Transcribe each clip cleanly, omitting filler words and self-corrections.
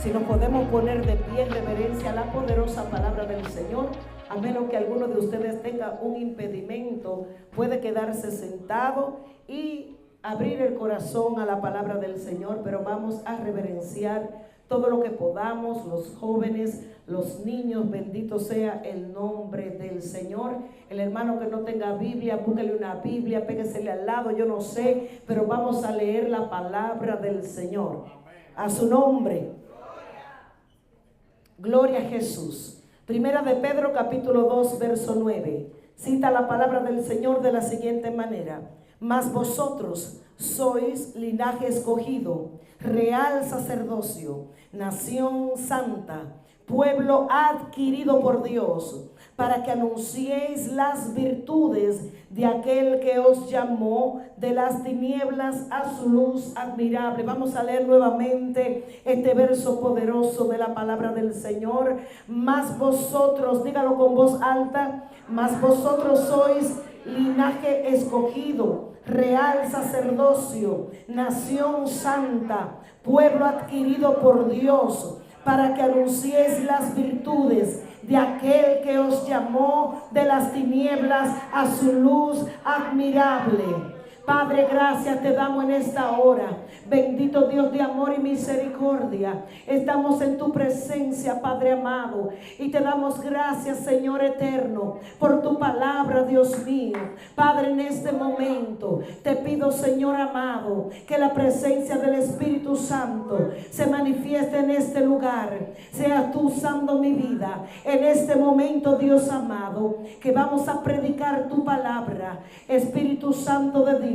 Si nos podemos poner de pie en reverencia a la poderosa palabra del Señor, a menos que alguno de ustedes tenga un impedimento, puede quedarse sentado y abrir el corazón a la palabra del Señor, pero vamos a reverenciar todo lo que podamos, los jóvenes, los niños, bendito sea el nombre del Señor. El hermano que no tenga Biblia, búsquele una Biblia, péguesele al lado, yo no sé, pero vamos a leer la palabra del Señor. A su nombre. Gloria a Jesús. Primera de Pedro capítulo 2 verso 9. Cita la palabra del Señor de la siguiente manera: mas vosotros sois linaje escogido, real sacerdocio, nación santa, pueblo adquirido por Dios, para que anunciéis las virtudes de aquel que os llamó de las tinieblas a su luz admirable. Vamos a leer nuevamente este verso poderoso de la palabra del Señor. Mas vosotros, dígalo con voz alta, mas vosotros sois linaje escogido, real sacerdocio, nación santa, pueblo adquirido por Dios, para que anunciéis las virtudes de aquel que os llamó de las tinieblas a su luz admirable. Padre, gracias te damos en esta hora. Bendito Dios de amor y misericordia. Estamos en tu presencia, Padre amado, y te damos gracias, Señor eterno, por tu palabra, Dios mío. Padre, en este momento te pido, Señor amado, que la presencia del Espíritu Santo se manifieste en este lugar. Seas tú usando mi vida en este momento, Dios amado, que vamos a predicar tu palabra. Espíritu Santo de Dios,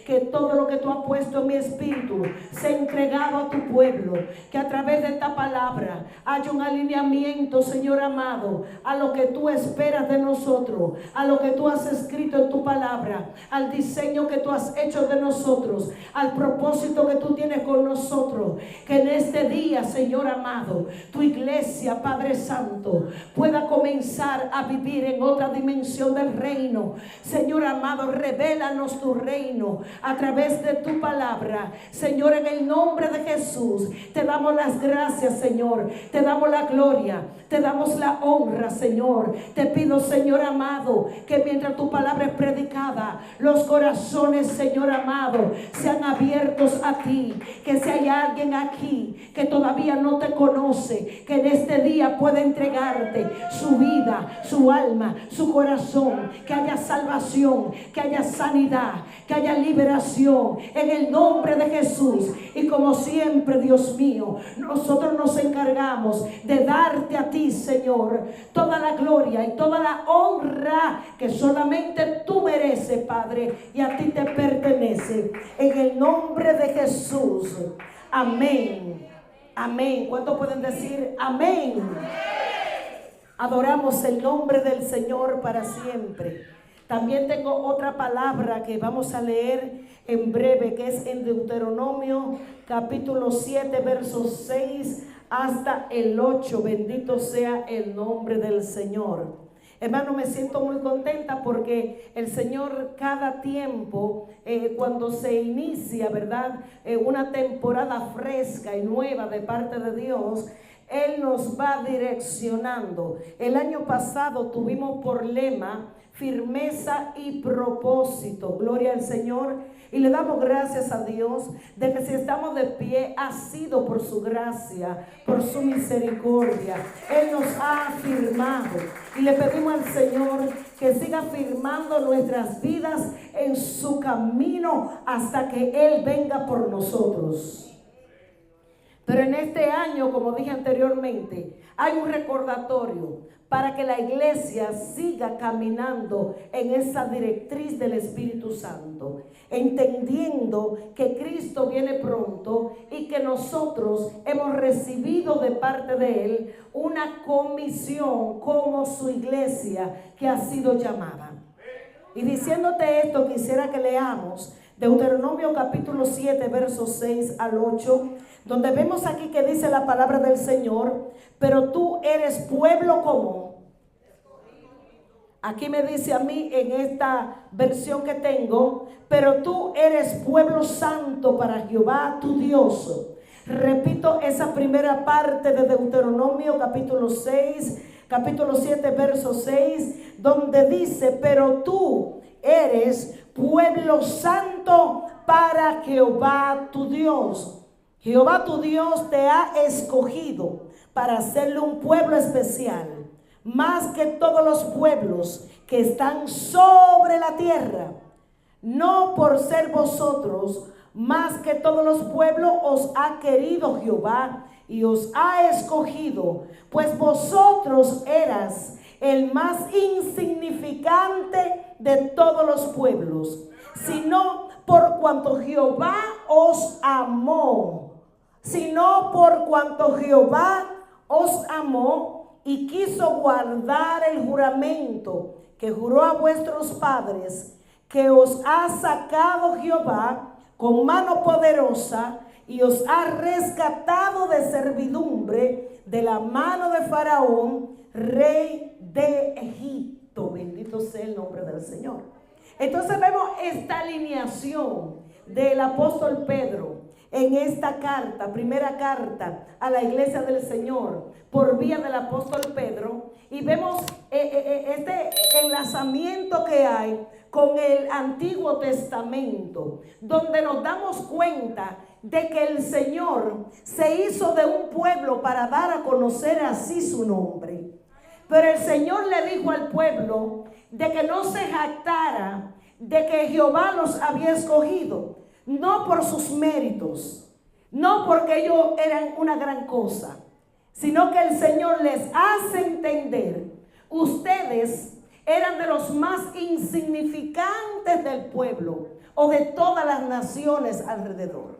que todo lo que tú has puesto en mi espíritu sea entregado a tu pueblo, que a través de esta palabra haya un alineamiento, Señor amado, a lo que tú esperas de nosotros, a lo que tú has escrito en tu palabra, al diseño que tú has hecho de nosotros, al propósito que tú tienes con nosotros. Que en este día, Señor amado, tu iglesia, Padre Santo, pueda comenzar a vivir en otra dimensión del reino. Señor amado, revélanos tu reino a través de tu palabra. Señor, en el nombre de Jesús te damos las gracias, Señor, te damos la gloria, te damos la honra, Señor. Te pido, Señor amado, que mientras tu palabra es predicada, los corazones, Señor amado, sean abiertos a ti. Que si hay alguien aquí que todavía no te conoce, que en este día pueda entregarte su vida, su alma, su corazón, que haya salvación, que haya sanidad, que haya liberación en el nombre de Jesús. Y como siempre, Dios mío, nosotros nos encargamos de darte a ti, Señor, toda la gloria y toda la honra que solamente tú mereces, Padre, y a ti te pertenece. En el nombre de Jesús. Amén. Amén. ¿Cuántos pueden decir amén? Adoramos el nombre del Señor para siempre. También tengo otra palabra que vamos a leer en breve, que es en Deuteronomio capítulo 7 versos 6 hasta el 8. Bendito sea el nombre del Señor. Hermano, me siento muy contenta porque el Señor cada tiempo, cuando se inicia, ¿verdad? Una temporada fresca y nueva de parte de Dios, Él nos va direccionando. El año pasado tuvimos por lema firmeza y propósito. Gloria al Señor. Y le damos gracias a Dios de que si estamos de pie ha sido por su gracia, por su misericordia. Él nos ha afirmado. Y le pedimos al Señor que siga firmando nuestras vidas en su camino hasta que Él venga por nosotros. Pero en este año, como dije anteriormente, hay un recordatorio para que la iglesia siga caminando en esa directriz del Espíritu Santo, entendiendo que Cristo viene pronto y que nosotros hemos recibido de parte de Él una comisión como su iglesia que ha sido llamada. Y diciéndote esto, quisiera que leamos Deuteronomio capítulo 7, versos 6 al 8, donde vemos aquí que dice la palabra del Señor: pero tú eres pueblo como. Aquí me dice a mí en esta versión que tengo: pero tú eres pueblo santo para Jehová tu Dios. Repito esa primera parte de Deuteronomio capítulo 6, capítulo 7, verso 6, donde dice: pero tú eres pueblo santo para Jehová tu Dios. Jehová tu Dios te ha escogido para hacerle un pueblo especial, más que todos los pueblos que están sobre la tierra. No por ser vosotros más que todos los pueblos os ha querido Jehová y os ha escogido, pues vosotros eras el más insignificante de todos los pueblos, sino por cuanto Jehová os amó, y quiso guardar el juramento que juró a vuestros padres, que os ha sacado Jehová con mano poderosa y os ha rescatado de servidumbre de la mano de Faraón, rey de Egipto. Bendito sea el nombre del Señor. Entonces vemos esta alineación del apóstol Pedro en esta carta, primera carta a la iglesia del Señor, por vía del apóstol Pedro, y vemos este enlazamiento que hay con el Antiguo Testamento, donde nos damos cuenta de que el Señor se hizo de un pueblo para dar a conocer así su nombre. Pero el Señor le dijo al pueblo de que no se jactara de que Jehová los había escogido, no por sus méritos, no porque ellos eran una gran cosa, sino que el Señor les hace entender: ustedes eran de los más insignificantes del pueblo o de todas las naciones alrededor.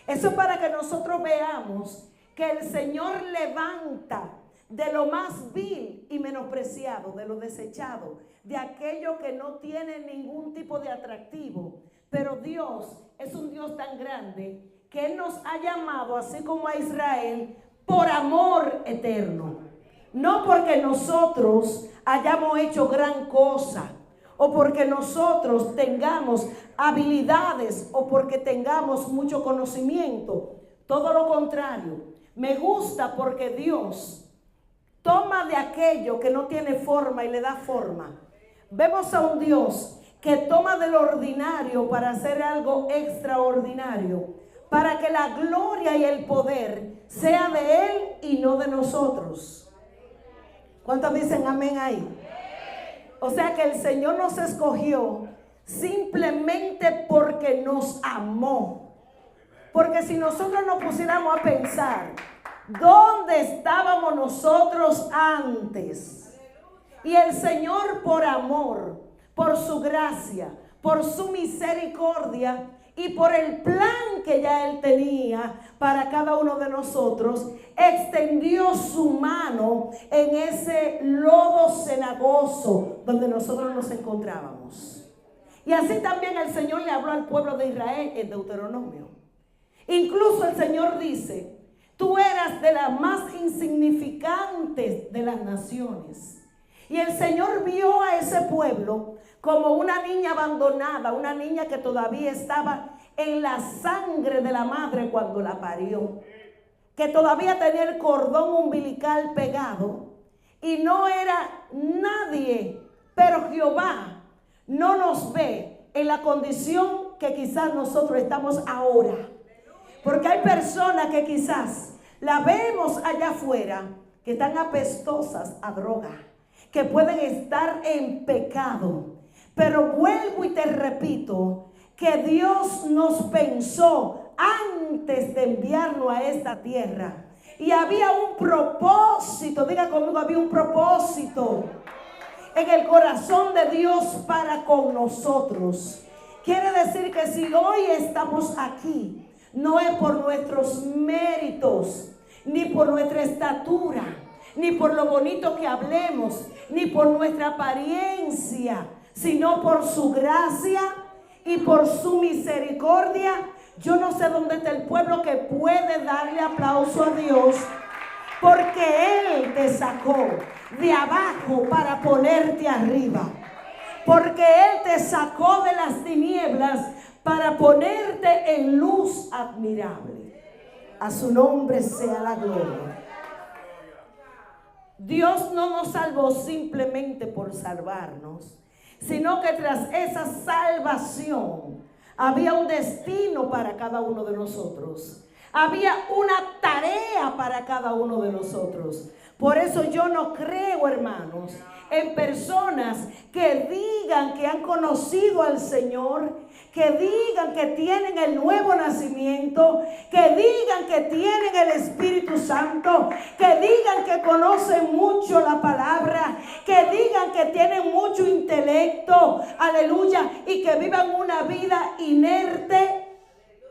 Eso es para que nosotros veamos que el Señor levanta de lo más vil y menospreciado, de lo desechado, de aquello que no tiene ningún tipo de atractivo. Pero Dios es un Dios tan grande que Él nos ha llamado, así como a Israel, por amor eterno. No porque nosotros hayamos hecho gran cosa, o porque nosotros tengamos habilidades, o porque tengamos mucho conocimiento. Todo lo contrario. Me gusta porque Dios toma de aquello que no tiene forma y le da forma. Vemos a un Dios que toma de lo ordinario para hacer algo extraordinario, para que la gloria y el poder sea de Él y no de nosotros. ¿Cuántos dicen amén ahí? O sea que el Señor nos escogió simplemente porque nos amó. Porque si nosotros nos pusiéramos a pensar, ¿dónde estábamos nosotros antes? Y el Señor, por amor, por su gracia, por su misericordia y por el plan que ya Él tenía para cada uno de nosotros, extendió su mano en ese lodo cenagoso donde nosotros nos encontrábamos. Y así también el Señor le habló al pueblo de Israel en Deuteronomio. Incluso el Señor dice: tú eras de las más insignificantes de las naciones. Y el Señor vio a ese pueblo como una niña abandonada, una niña que todavía estaba en la sangre de la madre cuando la parió, que todavía tenía el cordón umbilical pegado y no era nadie. Pero Jehová no nos ve en la condición que quizás nosotros estamos ahora, porque hay personas que quizás la vemos allá afuera que están apestosas a droga, que pueden estar en pecado. Pero vuelvo y te repito que Dios nos pensó antes de enviarnos a esta tierra. Y había un propósito, diga conmigo, había un propósito en el corazón de Dios para con nosotros. Quiere decir que si hoy estamos aquí, no es por nuestros méritos, ni por nuestra estatura, ni por lo bonito que hablemos, ni por nuestra apariencia, sino por su gracia y por su misericordia. Yo no sé dónde está el pueblo que puede darle aplauso a Dios, porque Él te sacó de abajo para ponerte arriba, porque Él te sacó de las tinieblas para ponerte en luz admirable. A su nombre sea la gloria. Dios no nos salvó simplemente por salvarnos, sino que tras esa salvación había un destino para cada uno de nosotros. Había una tarea para cada uno de nosotros. Por eso yo no creo, hermanos, en personas que digan que han conocido al Señor, que digan que tienen el nuevo nacimiento, que digan que tienen el Espíritu Santo, que digan que conocen mucho la palabra, que digan que tienen mucho intelecto, aleluya, y que vivan una vida inerte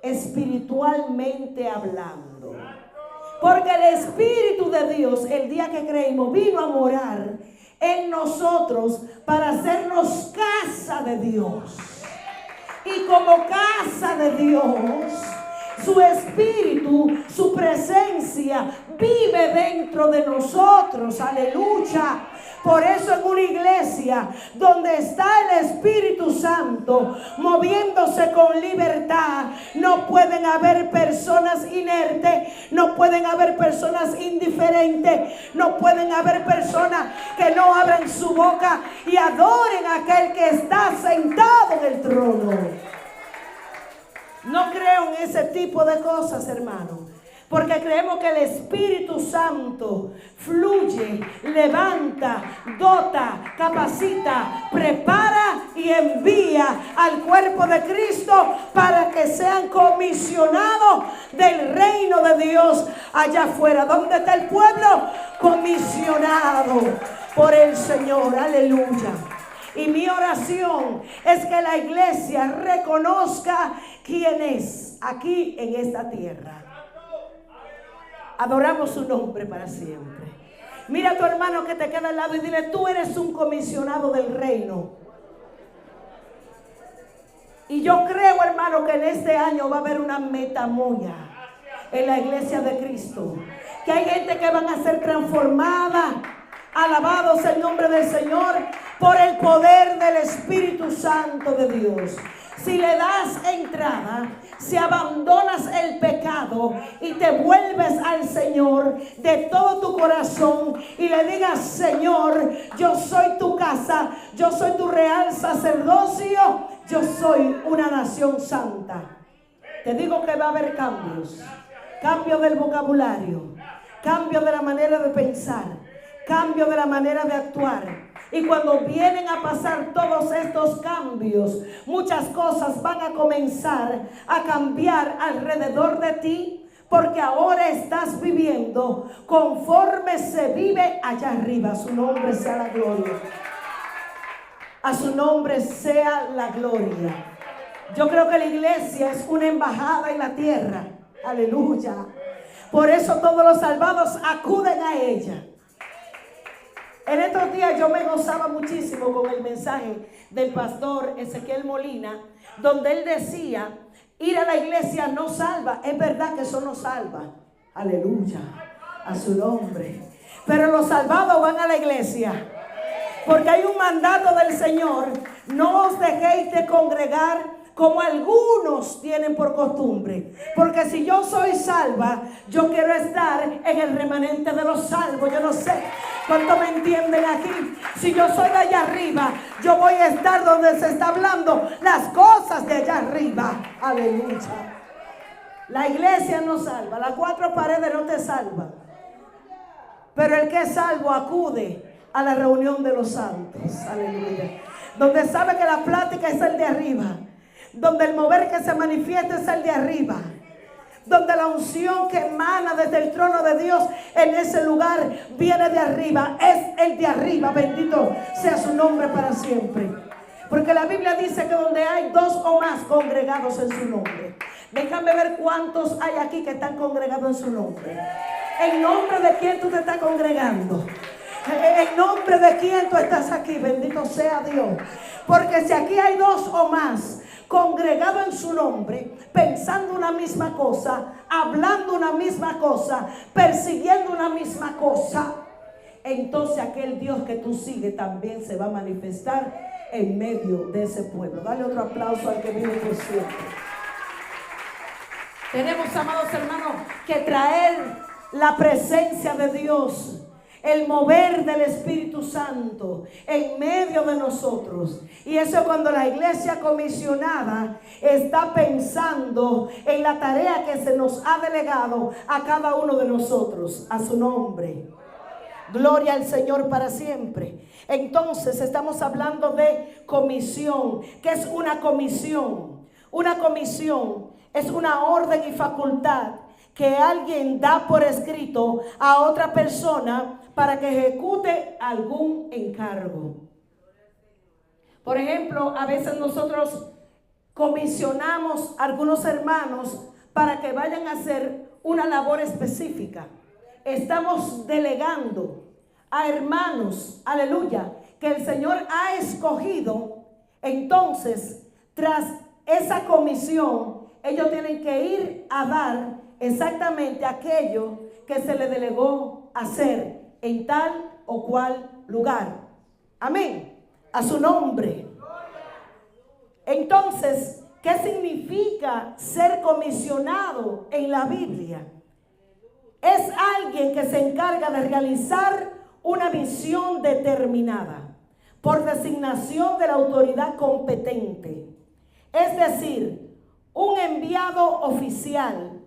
espiritualmente hablando. Porque el Espíritu de Dios, el día que creímos, vino a morar en nosotros para hacernos casa de Dios. Y como casa de Dios, su Espíritu, su presencia vive dentro de nosotros. Aleluya. Por eso en una iglesia donde está el Espíritu Santo moviéndose con libertad, no pueden haber personas inertes, no pueden haber personas indiferentes, no pueden haber personas que no abran su boca y adoren a aquel que está sentado en el trono. No creo en ese tipo de cosas, hermano. Porque creemos que el Espíritu Santo fluye, levanta, dota, capacita, prepara y envía al cuerpo de Cristo para que sean comisionados del reino de Dios allá afuera. ¿Dónde está el pueblo? Comisionado por el Señor. Aleluya. Y mi oración es que la iglesia reconozca quién es aquí en esta tierra. Adoramos su nombre para siempre. Mira a tu hermano que te queda al lado y dile: tú eres un comisionado del reino. Y yo creo, hermano, que en este año va a haber una metamoya en la iglesia de Cristo. Que hay gente que van a ser transformada. Alabado sea el nombre del Señor por el poder del Espíritu Santo de Dios. Si le das entrada, si abandonas el pecado y te vuelves al Señor de todo tu corazón y le digas: Señor, yo soy tu casa, yo soy tu real sacerdocio, yo soy una nación santa. Te digo que va a haber cambios. Cambio del vocabulario, cambio de la manera de pensar, cambio de la manera de actuar. Y cuando vienen a pasar todos estos cambios, muchas cosas van a comenzar a cambiar alrededor de ti, porque ahora estás viviendo conforme se vive allá arriba. A su nombre sea la gloria. A su nombre sea la gloria. Yo creo que la iglesia es una embajada en la tierra. Aleluya. Por eso todos los salvados acuden a ella. En estos días yo me gozaba muchísimo con el mensaje del pastor Ezequiel Molina, donde él decía: ir a la iglesia no salva. Es verdad que eso no salva. Aleluya. A su nombre. Pero los salvados van a la iglesia. Porque hay un mandato del Señor: no os dejéis de congregar como algunos tienen por costumbre. Porque si yo soy salva, yo quiero estar en el remanente de los salvos. Yo no sé cuánto me entienden aquí. Si yo soy de allá arriba, yo voy a estar donde se está hablando las cosas de allá arriba. Aleluya. La iglesia no salva, las cuatro paredes no te salvan. Pero el que es salvo acude a la reunión de los santos. Aleluya. Donde sabe que la plática es el de arriba. Donde el mover que se manifiesta es el de arriba. Donde la unción que emana desde el trono de Dios en ese lugar viene de arriba. Es el de arriba. Bendito sea su nombre para siempre. Porque la Biblia dice que donde hay dos o más congregados en su nombre. Déjame ver cuántos hay aquí que están congregados en su nombre. ¿En nombre de quién tú te estás congregando? ¿En nombre de quién tú estás aquí? Bendito sea Dios. Porque si aquí hay dos o más congregado en su nombre, pensando una misma cosa, hablando una misma cosa, persiguiendo una misma cosa, entonces aquel Dios que tú sigues también se va a manifestar en medio de ese pueblo. Dale otro aplauso al que vive por siempre. Tenemos, amados hermanos, que traer la presencia de Dios, el mover del Espíritu Santo en medio de nosotros. Y eso es cuando la iglesia comisionada está pensando en la tarea que se nos ha delegado a cada uno de nosotros, a su nombre. Gloria al Señor para siempre. Entonces estamos hablando de comisión. ¿Qué es una comisión? Una comisión es una orden y facultad que alguien da por escrito a otra persona para que ejecute algún encargo. Por ejemplo, a veces nosotros comisionamos a algunos hermanos para que vayan a hacer una labor específica. Estamos delegando a hermanos, aleluya, que el Señor ha escogido. Entonces, tras esa comisión, ellos tienen que ir a dar exactamente aquello que se le delegó hacer en tal o cual lugar. Amén. A su nombre. Entonces, ¿qué significa ser comisionado en la Biblia? Es alguien que se encarga de realizar una misión determinada por designación de la autoridad competente. Es decir, un enviado oficial.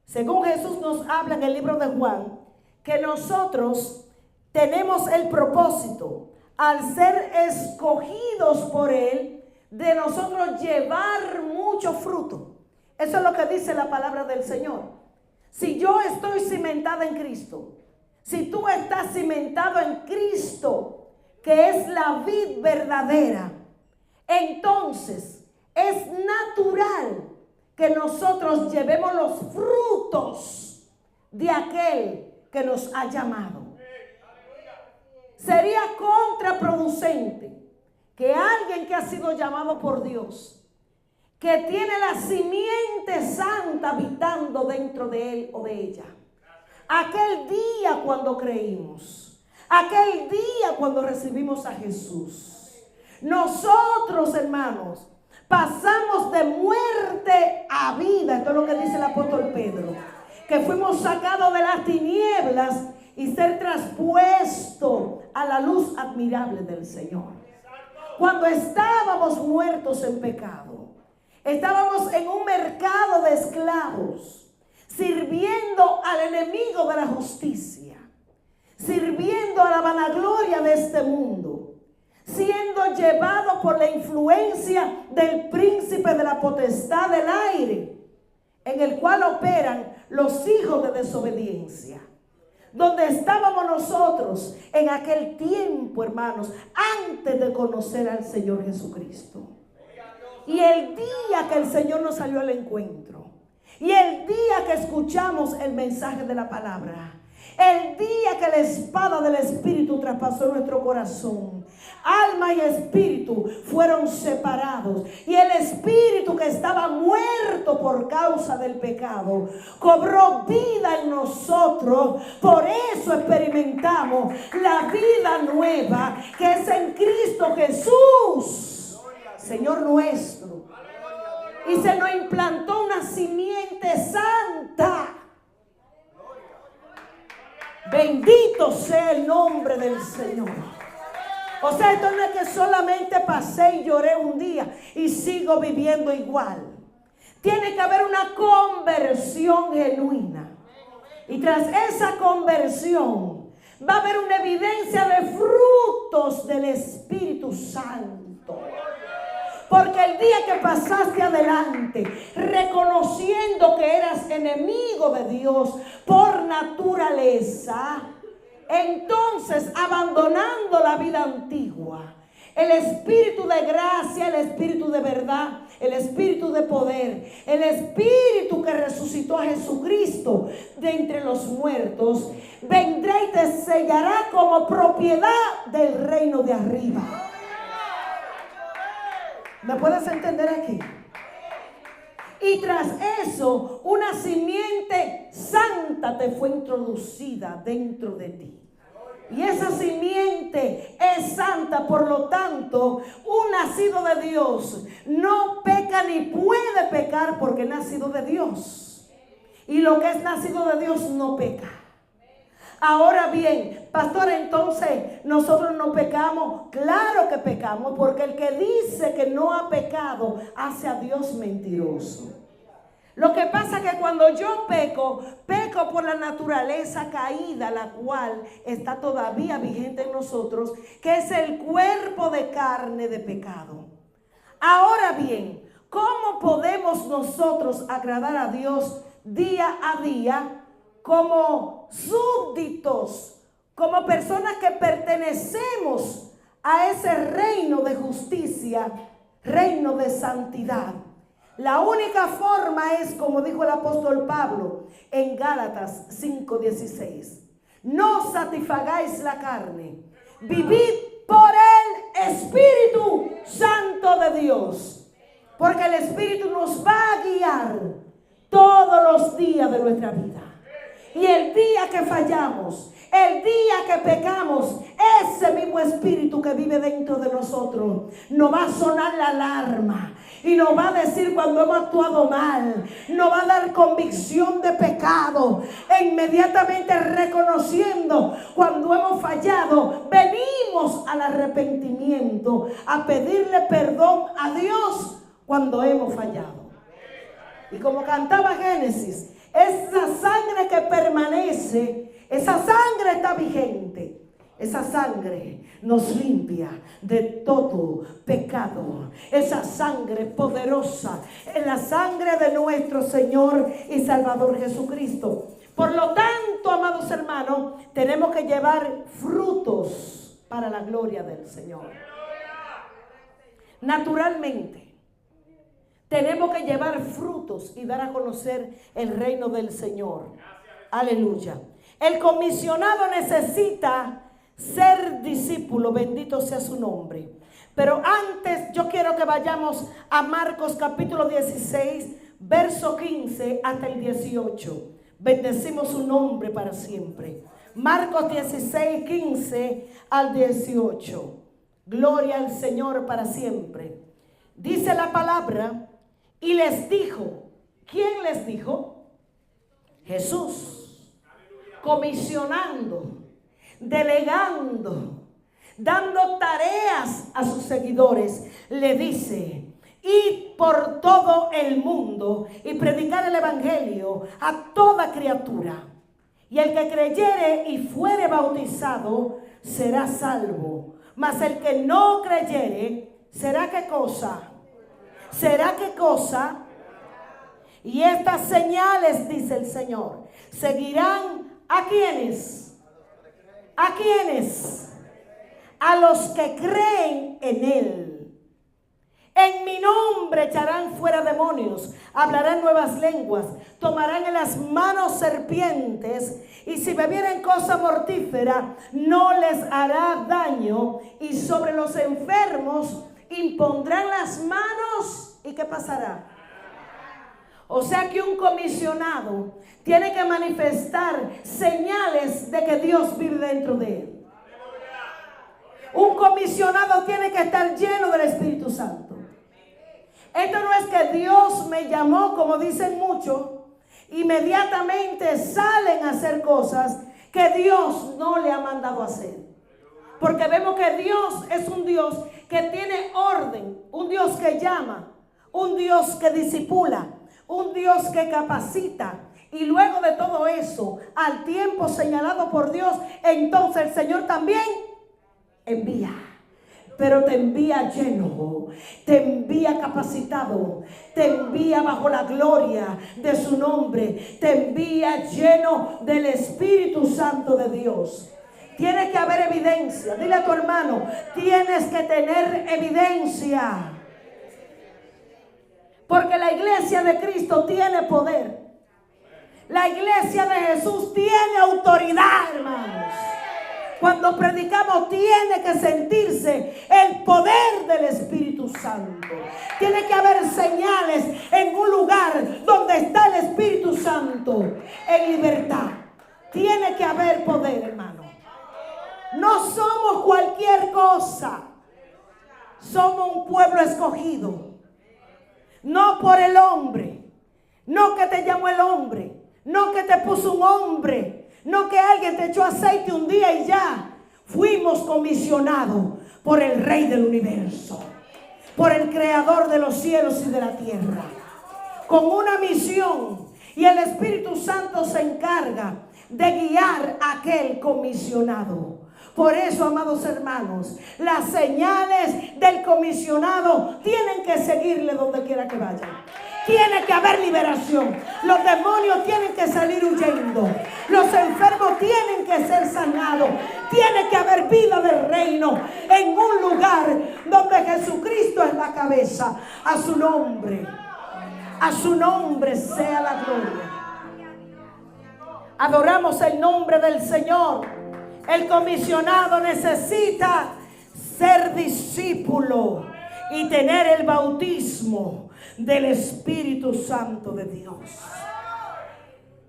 Según Jesús nos habla en el libro de Juan, que nosotros tenemos el propósito, al ser escogidos por Él, de nosotros llevar mucho fruto. Eso es lo que dice la palabra del Señor. Si yo estoy cimentada en Cristo, si tú estás cimentado en Cristo, que es la vid verdadera, entonces es natural que nosotros llevemos los frutos de aquel que nos ha llamado. Sería contraproducente que alguien que ha sido llamado por Dios, que tiene la simiente santa habitando dentro de él o de ella, aquel día cuando creímos, aquel día cuando recibimos a Jesús, nosotros, hermanos, pasamos de muerte a vida. Esto es lo que dice el apóstol Pedro, que fuimos sacados de las tinieblas y ser traspuesto a la luz admirable del Señor. Cuando estábamos muertos en pecado, estábamos en un mercado de esclavos, sirviendo al enemigo de la justicia, sirviendo a la vanagloria de este mundo, siendo llevado por la influencia del príncipe de la potestad del aire, en el cual operan los hijos de desobediencia. Donde estábamos nosotros en aquel tiempo, hermanos, antes de conocer al Señor Jesucristo. Y el día que el Señor nos salió al encuentro, y el día que escuchamos el mensaje de la palabra, el día que la espada del Espíritu traspasó nuestro corazón, alma y espíritu fueron separados, y el espíritu que estaba muerto por causa del pecado cobró vida en nosotros. Por eso experimentamos la vida nueva que es en Cristo Jesús, Señor nuestro. Y se nos implantó una simiente santa. Bendito sea el nombre del Señor. O sea, esto no es que solamente pasé y lloré un día y sigo viviendo igual. Tiene que haber una conversión genuina. Y tras esa conversión va a haber una evidencia de frutos del Espíritu Santo. Porque el día que pasaste adelante, reconociendo que eras enemigo de Dios por naturaleza, entonces abandonando la vida antigua, el espíritu de gracia, el espíritu de verdad, el espíritu de poder, el espíritu que resucitó a Jesucristo de entre los muertos, vendrá y te sellará como propiedad del reino de arriba. ¿Me puedes entender aquí? Y tras eso, una simiente santa te fue introducida dentro de ti. Y esa simiente es santa, por lo tanto, un nacido de Dios no peca ni puede pecar porque es nacido de Dios. Y lo que es nacido de Dios no peca. Ahora bien, pastor, entonces nosotros no pecamos. Claro que pecamos, porque el que dice que no ha pecado hace a Dios mentiroso. Lo que pasa es que cuando yo peco por la naturaleza caída, la cual está todavía vigente en nosotros, que es el cuerpo de carne de pecado. Ahora bien, ¿cómo podemos nosotros agradar a Dios día a día como súbditos, como personas que pertenecemos a ese reino de justicia, reino de santidad? La única forma es, como dijo el apóstol Pablo en Gálatas 5:16, no satisfagáis la carne, vivid por el Espíritu Santo de Dios, porque el Espíritu nos va a guiar todos los días de nuestra vida. Y el día que fallamos, el día que pecamos, ese mismo Espíritu que vive dentro de nosotros nos va a sonar la alarma y nos va a decir cuando hemos actuado mal, nos va a dar convicción de pecado e inmediatamente reconociendo cuando hemos fallado, venimos al arrepentimiento, a pedirle perdón a Dios cuando hemos fallado. Y como cantaba Génesis, esa sangre que permanece, esa sangre está vigente. Esa sangre nos limpia de todo pecado. Esa sangre poderosa es la sangre de nuestro Señor y Salvador Jesucristo. Por lo tanto, amados hermanos, tenemos que llevar frutos para la gloria del Señor. Naturalmente, tenemos que llevar frutos y dar a conocer el reino del Señor. Aleluya. El comisionado necesita ser discípulo, bendito sea su nombre. Pero antes yo quiero que vayamos a Marcos capítulo 16, verso 15 hasta el 18. Bendecimos su nombre para siempre. Marcos 16, 15 al 18. Gloria al Señor para siempre. Dice la palabra, y les dijo, ¿quién les dijo? Jesús, comisionando, delegando, dando tareas a sus seguidores, le dice: id por todo el mundo y predicar el evangelio a toda criatura. Y el que creyere y fuere bautizado será salvo. Mas el que no creyere, ¿será qué cosa? ¿Será qué cosa? Y estas señales, dice el Señor, seguirán ¿a quiénes? ¿A quiénes? A los que creen en Él. En mi nombre echarán fuera demonios, hablarán nuevas lenguas, tomarán en las manos serpientes, y si bebieren cosa mortífera no les hará daño, y sobre los enfermos impondrán las manos, ¿y qué pasará? O sea que un comisionado tiene que manifestar señales de que Dios vive dentro de él. Un comisionado tiene que estar lleno del Espíritu Santo. Esto no es que Dios me llamó, como dicen muchos, inmediatamente salen a hacer cosas que Dios no le ha mandado a hacer. Porque vemos que Dios es un Dios que tiene orden, un Dios que llama, un Dios que discipula, un Dios que capacita. Y luego de todo eso, al tiempo señalado por Dios, entonces el Señor también envía. Pero te envía lleno, te envía capacitado, te envía bajo la gloria de su nombre, te envía lleno del Espíritu Santo de Dios. Tiene que haber evidencia. Dile a tu hermano, tienes que tener evidencia. Porque la iglesia de Cristo tiene poder. La iglesia de Jesús tiene autoridad, hermanos. Cuando predicamos tiene que sentirse el poder del Espíritu Santo. Tiene que haber señales en un lugar donde está el Espíritu Santo en libertad. Tiene que haber poder, hermano. No somos cualquier cosa. Somos un pueblo escogido. No por el hombre. No que te llamó el hombre. No que te puso un hombre, no que alguien te echó aceite un día y ya. Fuimos comisionados por el Rey del universo, por el Creador de los cielos y de la tierra, con una misión, y el Espíritu Santo se encarga de guiar a aquel comisionado. Por eso, amados hermanos, las señales del comisionado tienen que seguirle donde quiera que vaya. Tiene que haber liberación. Los demonios tienen que salir huyendo. Los enfermos tienen que ser sanados. Tiene que haber vida del reino en un lugar donde Jesucristo es la cabeza. A su nombre sea la gloria. Adoramos el nombre del Señor. El comisionado necesita ser discípulo y tener el bautismo del Espíritu Santo de Dios.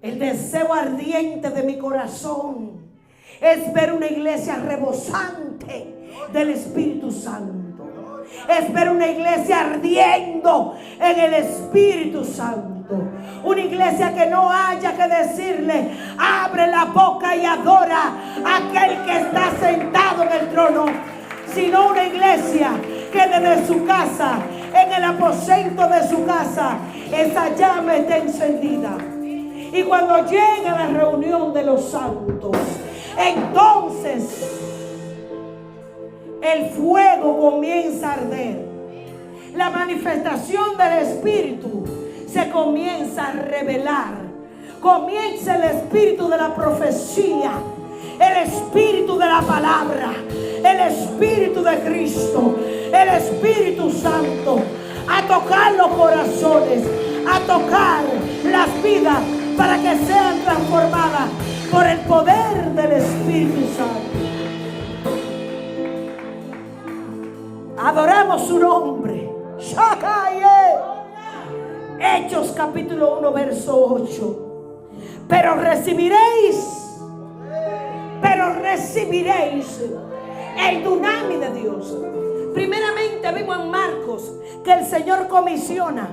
El deseo ardiente de mi corazón es ver una iglesia rebosante del Espíritu Santo. Es ver una iglesia ardiendo en el Espíritu Santo. Una iglesia que no haya que decirle: abre la boca y adora a aquel que está sentado en el trono. Sino una iglesia que desde su casa, en el aposento de su casa, esa llama está encendida. Y cuando llega la reunión de los santos, entonces el fuego comienza a arder. La manifestación del Espíritu se comienza a revelar. Comienza el espíritu de la profecía, el espíritu de la palabra, el Espíritu de Cristo, el Espíritu Santo, a tocar los corazones, a tocar las vidas para que sean transformadas por el poder del Espíritu Santo. Adoramos su nombre. Hechos capítulo 1 verso 8. Pero recibiréis el dunamis de Dios. Primeramente vimos en Marcos que el Señor comisiona.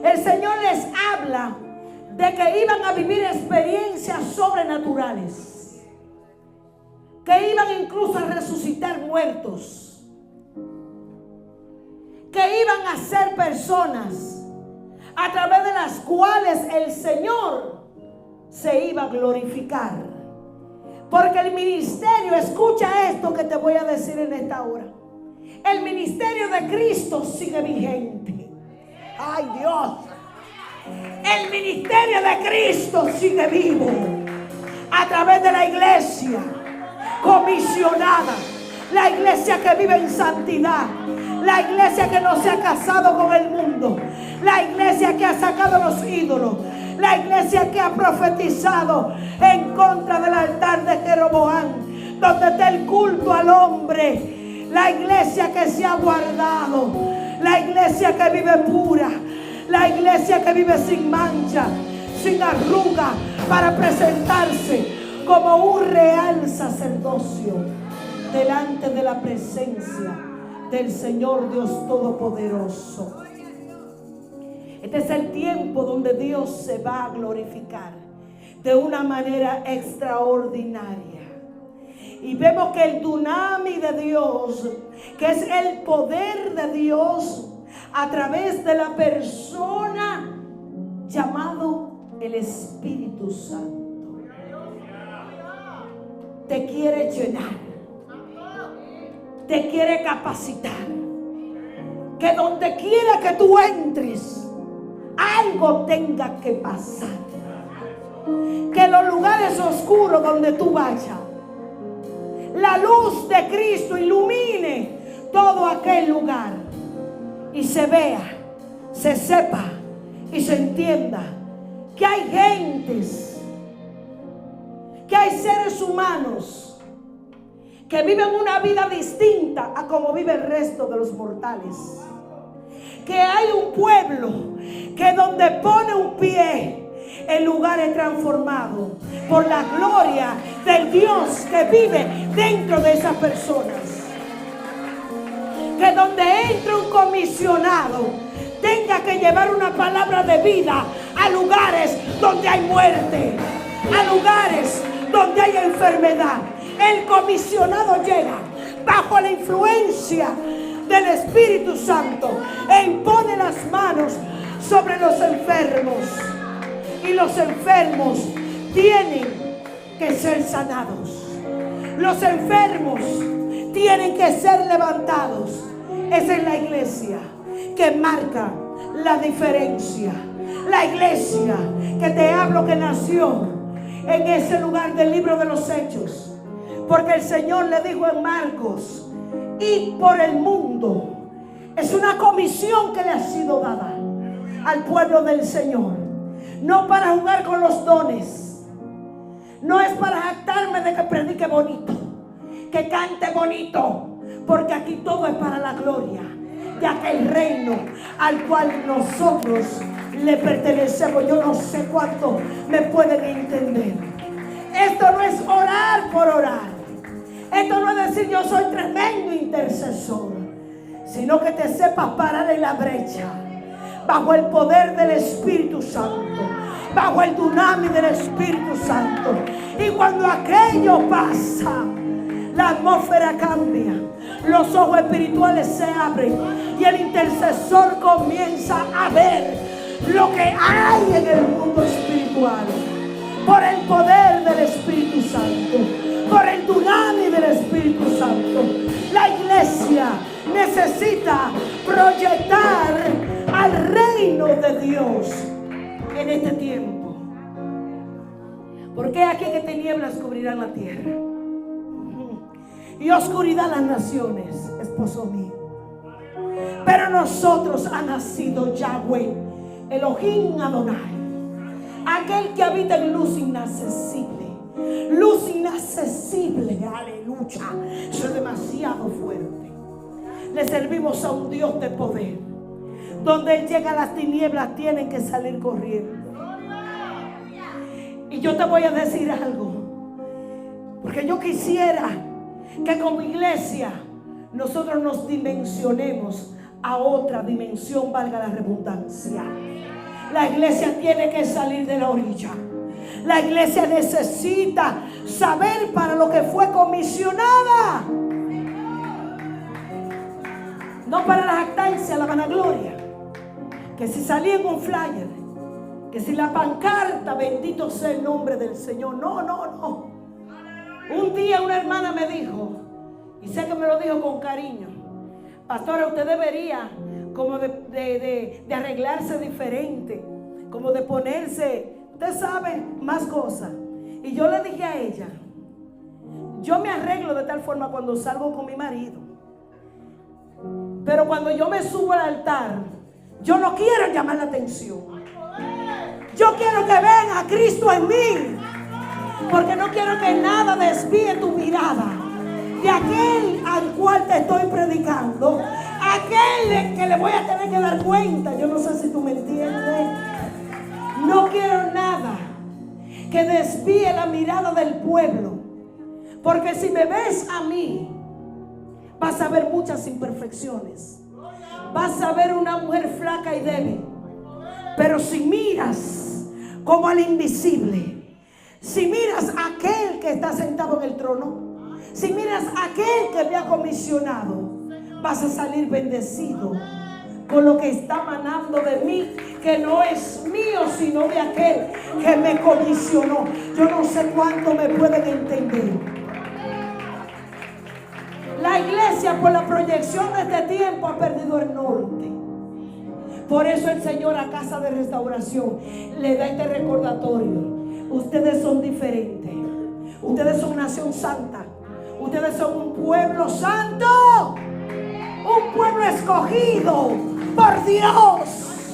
El Señor les habla de que iban a vivir experiencias sobrenaturales, que iban incluso a resucitar muertos, que iban a ser personas a través de las cuales el Señor se iba a glorificar. Porque el ministerio, escucha esto que te voy a decir en esta hora, el ministerio de Cristo sigue vigente. Ay, Dios, el ministerio de Cristo sigue vivo a través de la iglesia comisionada, la iglesia que vive en santidad, la iglesia que no se ha casado con el mundo, la iglesia que ha sacado los ídolos, la iglesia que ha profetizado en contra del altar de Jeroboam, donde está el culto al hombre, la iglesia que se ha guardado, la iglesia que vive pura, la iglesia que vive sin mancha, sin arruga, para presentarse como un real sacerdocio delante de la presencia del Señor Dios Todopoderoso. Este es el tiempo donde Dios se va a glorificar de una manera extraordinaria. Y vemos que el dunamis de Dios, que es el poder de Dios a través de la persona llamado el Espíritu Santo, te quiere llenar, te quiere capacitar. Que donde quiera que tú entres, algo tenga que pasar. Que los lugares oscuros donde tú vayas, la luz de Cristo ilumine todo aquel lugar y se vea, se sepa y se entienda que hay gentes, que hay seres humanos que viven una vida distinta a como vive el resto de los mortales. Que hay un pueblo que donde pone un pie, el lugar es transformado por la gloria del Dios que vive dentro de esas personas. Que donde entra un comisionado tenga que llevar una palabra de vida a lugares donde hay muerte, a lugares donde hay enfermedad. El comisionado llega bajo la influencia del Espíritu Santo e impone las manos sobre los enfermos. Y los enfermos tienen que ser sanados. Los enfermos tienen que ser levantados. Esa es la iglesia que marca la diferencia. La iglesia que te hablo que nació en ese lugar del libro de los Hechos. Porque el Señor le dijo en Marcos: id por el mundo. Es una comisión que le ha sido dada al pueblo del Señor. No para jugar con los dones. No es para jactarme de que predique bonito, que cante bonito, porque aquí todo es para la gloria de aquel reino al cual nosotros le pertenecemos. Yo no sé cuánto me pueden entender. Esto no es orar por orar. Esto no es decir yo soy tremendo intercesor, sino que te sepas parar en la brecha bajo el poder del Espíritu Santo, bajo el dunamis del Espíritu Santo. Y cuando aquello pasa, la atmósfera cambia, los ojos espirituales se abren y el intercesor comienza a ver lo que hay en el mundo espiritual por el poder del Espíritu Santo, por el dunamis del Espíritu Santo. La iglesia necesita proyectar al reino de Dios en este tiempo. Porque aquí que tinieblas cubrirán la tierra y oscuridad las naciones, esposo mío. Pero nosotros ha nacido Yahweh, Elohim Adonai, aquel que habita en luz inaccesible. Luz inaccesible, aleluya. Eso es demasiado fuerte. Le servimos a un Dios de poder. Donde Él llega a las tinieblas tienen que salir corriendo. Y yo te voy a decir algo, porque yo quisiera que como iglesia nosotros nos dimensionemos a otra dimensión, valga la redundancia. La iglesia tiene que salir de la orilla. La iglesia necesita saber para lo que fue comisionada. No para la jactancia, la vanagloria. Que si salía en un flyer, que si la pancarta, bendito sea el nombre del Señor. No, no, no. Un día una hermana me dijo, y sé que me lo dijo con cariño: pastora, usted debería como de arreglarse diferente, como de ponerse, usted sabe, más cosas. Y yo le dije a ella: yo me arreglo de tal forma cuando salgo con mi marido, pero cuando yo me subo al altar, yo no quiero llamar la atención. Yo quiero que vean a Cristo en mí, porque no quiero que nada desvíe tu mirada de aquel al cual te estoy predicando, aquel que le voy a tener que dar cuenta. Yo no sé si tú me entiendes. No quiero nada que desvíe la mirada del pueblo, porque si me ves a mí, vas a ver muchas imperfecciones. Vas a ver una mujer flaca y débil. Pero si miras como al invisible, si miras a aquel que está sentado en el trono, si miras a aquel que me ha comisionado, vas a salir bendecido con lo que está manando de mí, que no es mío, sino de aquel que me comisionó. Yo no sé cuánto me pueden entender. La iglesia, por la proyección de este tiempo, ha perdido el norte. Por eso el Señor a Casa de Restauración le da este recordatorio. Ustedes son diferentes. Ustedes son nación santa. Ustedes son un pueblo santo. Un pueblo escogido por Dios.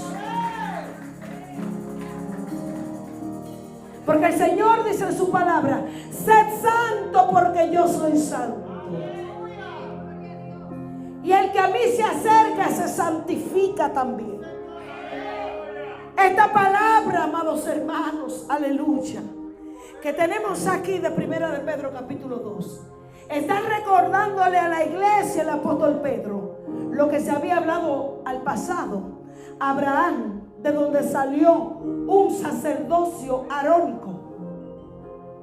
Porque el Señor dice en su palabra: sed santo porque yo soy santo. Y el que a mí se acerca se santifica también. Esta palabra, amados hermanos, aleluya, que tenemos aquí de Primera de Pedro capítulo 2, está recordándole a la iglesia, el apóstol Pedro, lo que se había hablado al pasado. Abraham de donde salió un sacerdocio arónico,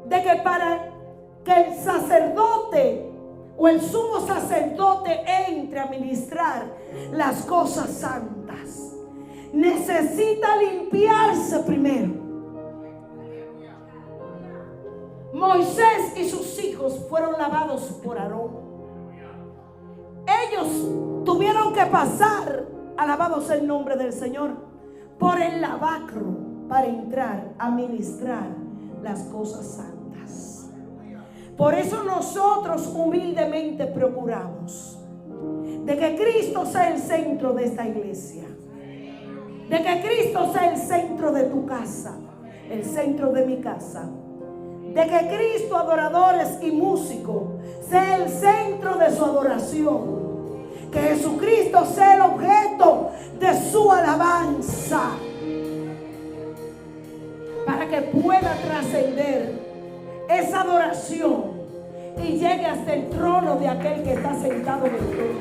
de que para que el sacerdote o el sumo sacerdote entre a ministrar las cosas santas, necesita limpiarse primero. Moisés y sus hijos fueron lavados por Aarón. Ellos tuvieron que pasar, alabados el nombre del Señor, por el lavacro para entrar a ministrar las cosas santas. Por eso nosotros humildemente procuramos de que Cristo sea el centro de esta iglesia, de que Cristo sea el centro de tu casa, el centro de mi casa, de que Cristo, adoradores y músicos, sea el centro de su adoración, que Jesucristo sea el objeto de su alabanza, para que pueda trascender esa adoración y llegue hasta el trono de aquel que está sentado en el trono,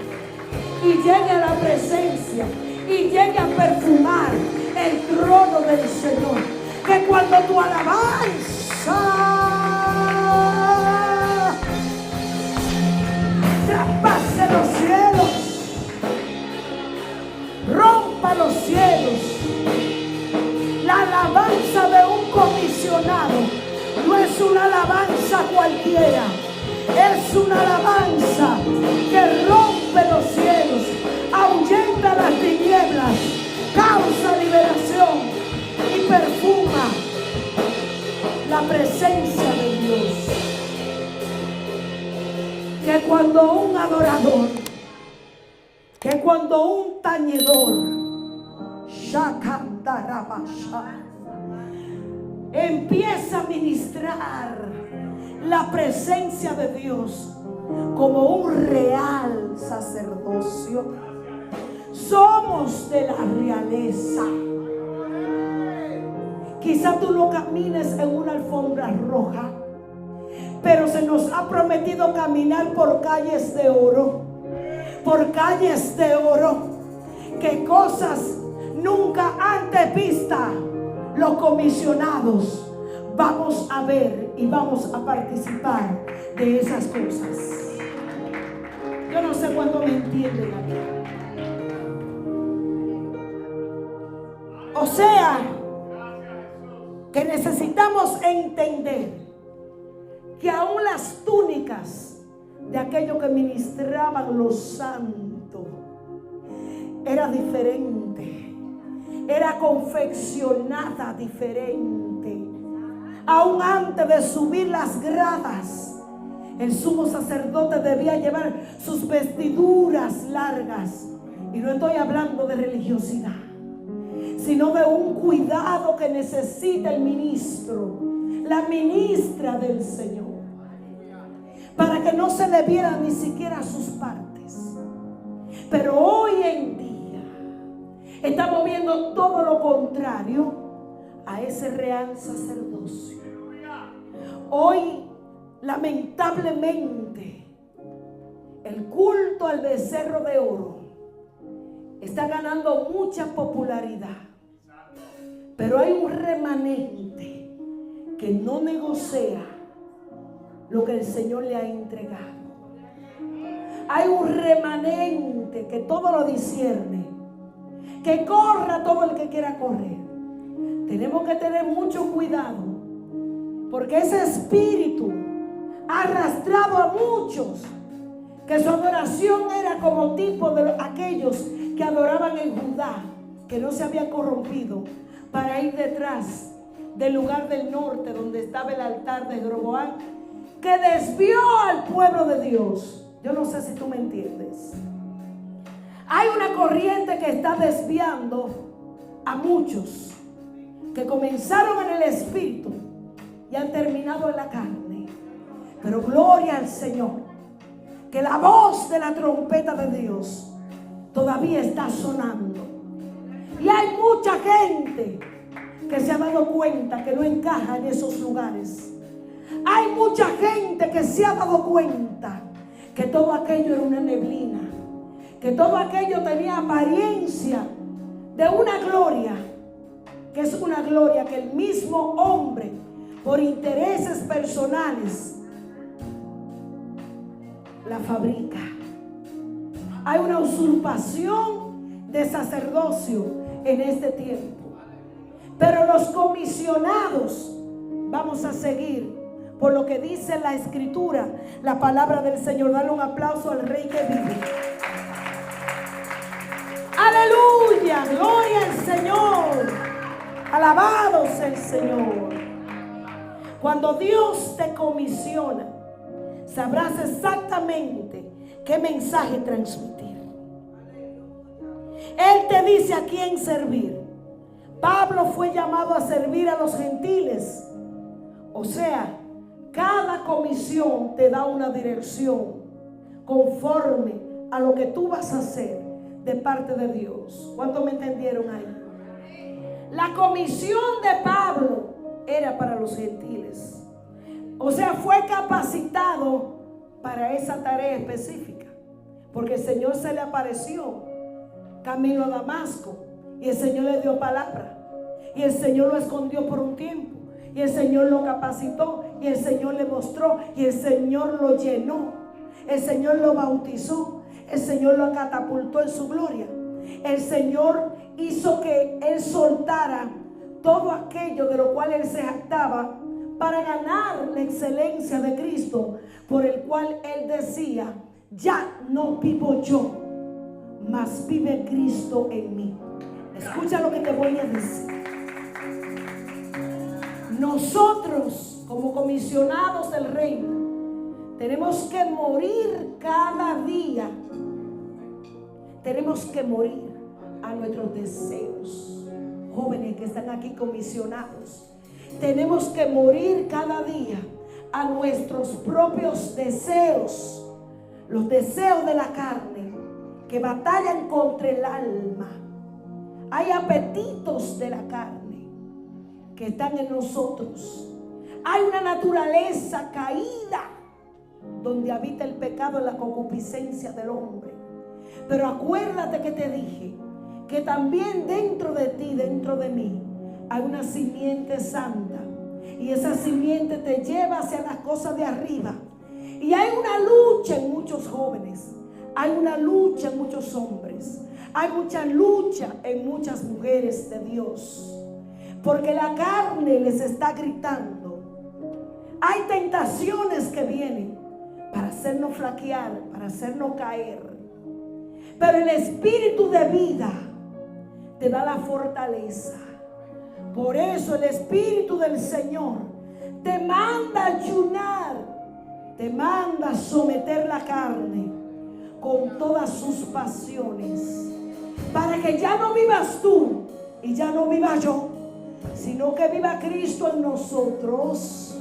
y llegue a la presencia y llegue a perfumar el trono del Señor. Que cuando tu alabanza traspase los cielos, rompa los cielos, la alabanza de un comisionado no es una alabanza cualquiera, es una alabanza que rompe los cielos, ahuyenta las tinieblas, causa liberación y perfuma la presencia de Dios. Que cuando un adorador, que cuando un tañedor empieza a ministrar la presencia de Dios como un real sacerdocio, somos de la realeza. Quizá tú no camines en una alfombra roja, pero se nos ha prometido caminar por calles de oro, por calles de oro, que cosas nunca antes vistas los comisionados vamos a ver y vamos a participar de esas cosas. Yo no sé cuándo me entienden aquí. O sea, que necesitamos entender que aún las túnicas de aquello que ministraban los santos era diferente, era confeccionada diferente. Aún antes de subir las gradas, el sumo sacerdote debía llevar sus vestiduras largas. Y no estoy hablando de religiosidad, sino de un cuidado que necesita el ministro, la ministra del Señor, para que no se le vieran ni siquiera sus partes. Pero hoy en día estamos viendo todo lo contrario a ese real sacerdocio. Hoy, lamentablemente, el culto al becerro de oro está ganando mucha popularidad, pero hay un remanente que no negocia lo que el Señor le ha entregado. Hay un remanente que todo lo discierne, que corra todo el que quiera correr. Tenemos que tener mucho cuidado, porque ese espíritu ha arrastrado a muchos, que su adoración era como tipo de aquellos que adoraban en Judá, que no se habían corrompido, para ir detrás del lugar del norte donde estaba el altar de Jeroboam, que desvió al pueblo de Dios. Yo no sé si tú me entiendes. Hay una corriente que está desviando a muchos que comenzaron en el espíritu y han terminado en la carne. Pero gloria al Señor, que la voz de la trompeta de Dios todavía está sonando. Y hay mucha gente que se ha dado cuenta que no encaja en esos lugares. Hay mucha gente que se ha dado cuenta que todo aquello era una neblina, que todo aquello tenía apariencia de una gloria, que es una gloria que el mismo hombre, por intereses personales, la fabrica. Hay una usurpación de sacerdocio en este tiempo. Pero los comisionados vamos a seguir por lo que dice la Escritura, la palabra del Señor. Dale un aplauso al Rey que vive. Aleluya, gloria al Señor. Alabado sea el Señor. Cuando Dios te comisiona, sabrás exactamente qué mensaje transmitir. Él te dice a quién servir. Pablo fue llamado a servir a los gentiles. O sea, cada comisión te da una dirección conforme a lo que tú vas a hacer de parte de Dios. ¿Cuántos me entendieron ahí? La comisión de Pablo era para los gentiles. O sea, fue capacitado para esa tarea específica, porque el Señor se le apareció camino a Damasco y el Señor le dio palabra y el Señor lo escondió por un tiempo y el Señor lo capacitó y el Señor le mostró y el Señor lo llenó, el Señor lo bautizó, el Señor lo catapultó en su gloria. El Señor hizo que él soltara todo aquello de lo cual él se jactaba para ganar la excelencia de Cristo, por el cual él decía: ya no vivo yo, mas vive Cristo en mí. Escucha lo que te voy a decir. Nosotros, como comisionados del reino, tenemos que morir cada día. Tenemos que morir a nuestros deseos. Jóvenes que están aquí comisionados, tenemos que morir cada día a nuestros propios deseos, los deseos de la carne que batallan contra el alma. Hay apetitos de la carne que están en nosotros. Hay una naturaleza caída donde habita el pecado y la concupiscencia del hombre. Pero acuérdate que te dije que también dentro de ti, dentro de mí, hay una simiente santa. Y esa simiente te lleva hacia las cosas de arriba. Y hay una lucha en muchos jóvenes. Hay una lucha en muchos hombres. Hay mucha lucha en muchas mujeres de Dios. Porque la carne les está gritando. Hay tentaciones que vienen para hacernos flaquear, para hacernos caer. Pero el espíritu de vida te da la fortaleza. Por eso el Espíritu del Señor te manda a ayunar, te manda a someter la carne con todas sus pasiones, para que ya no vivas tú y ya no viva yo, sino que viva Cristo en nosotros.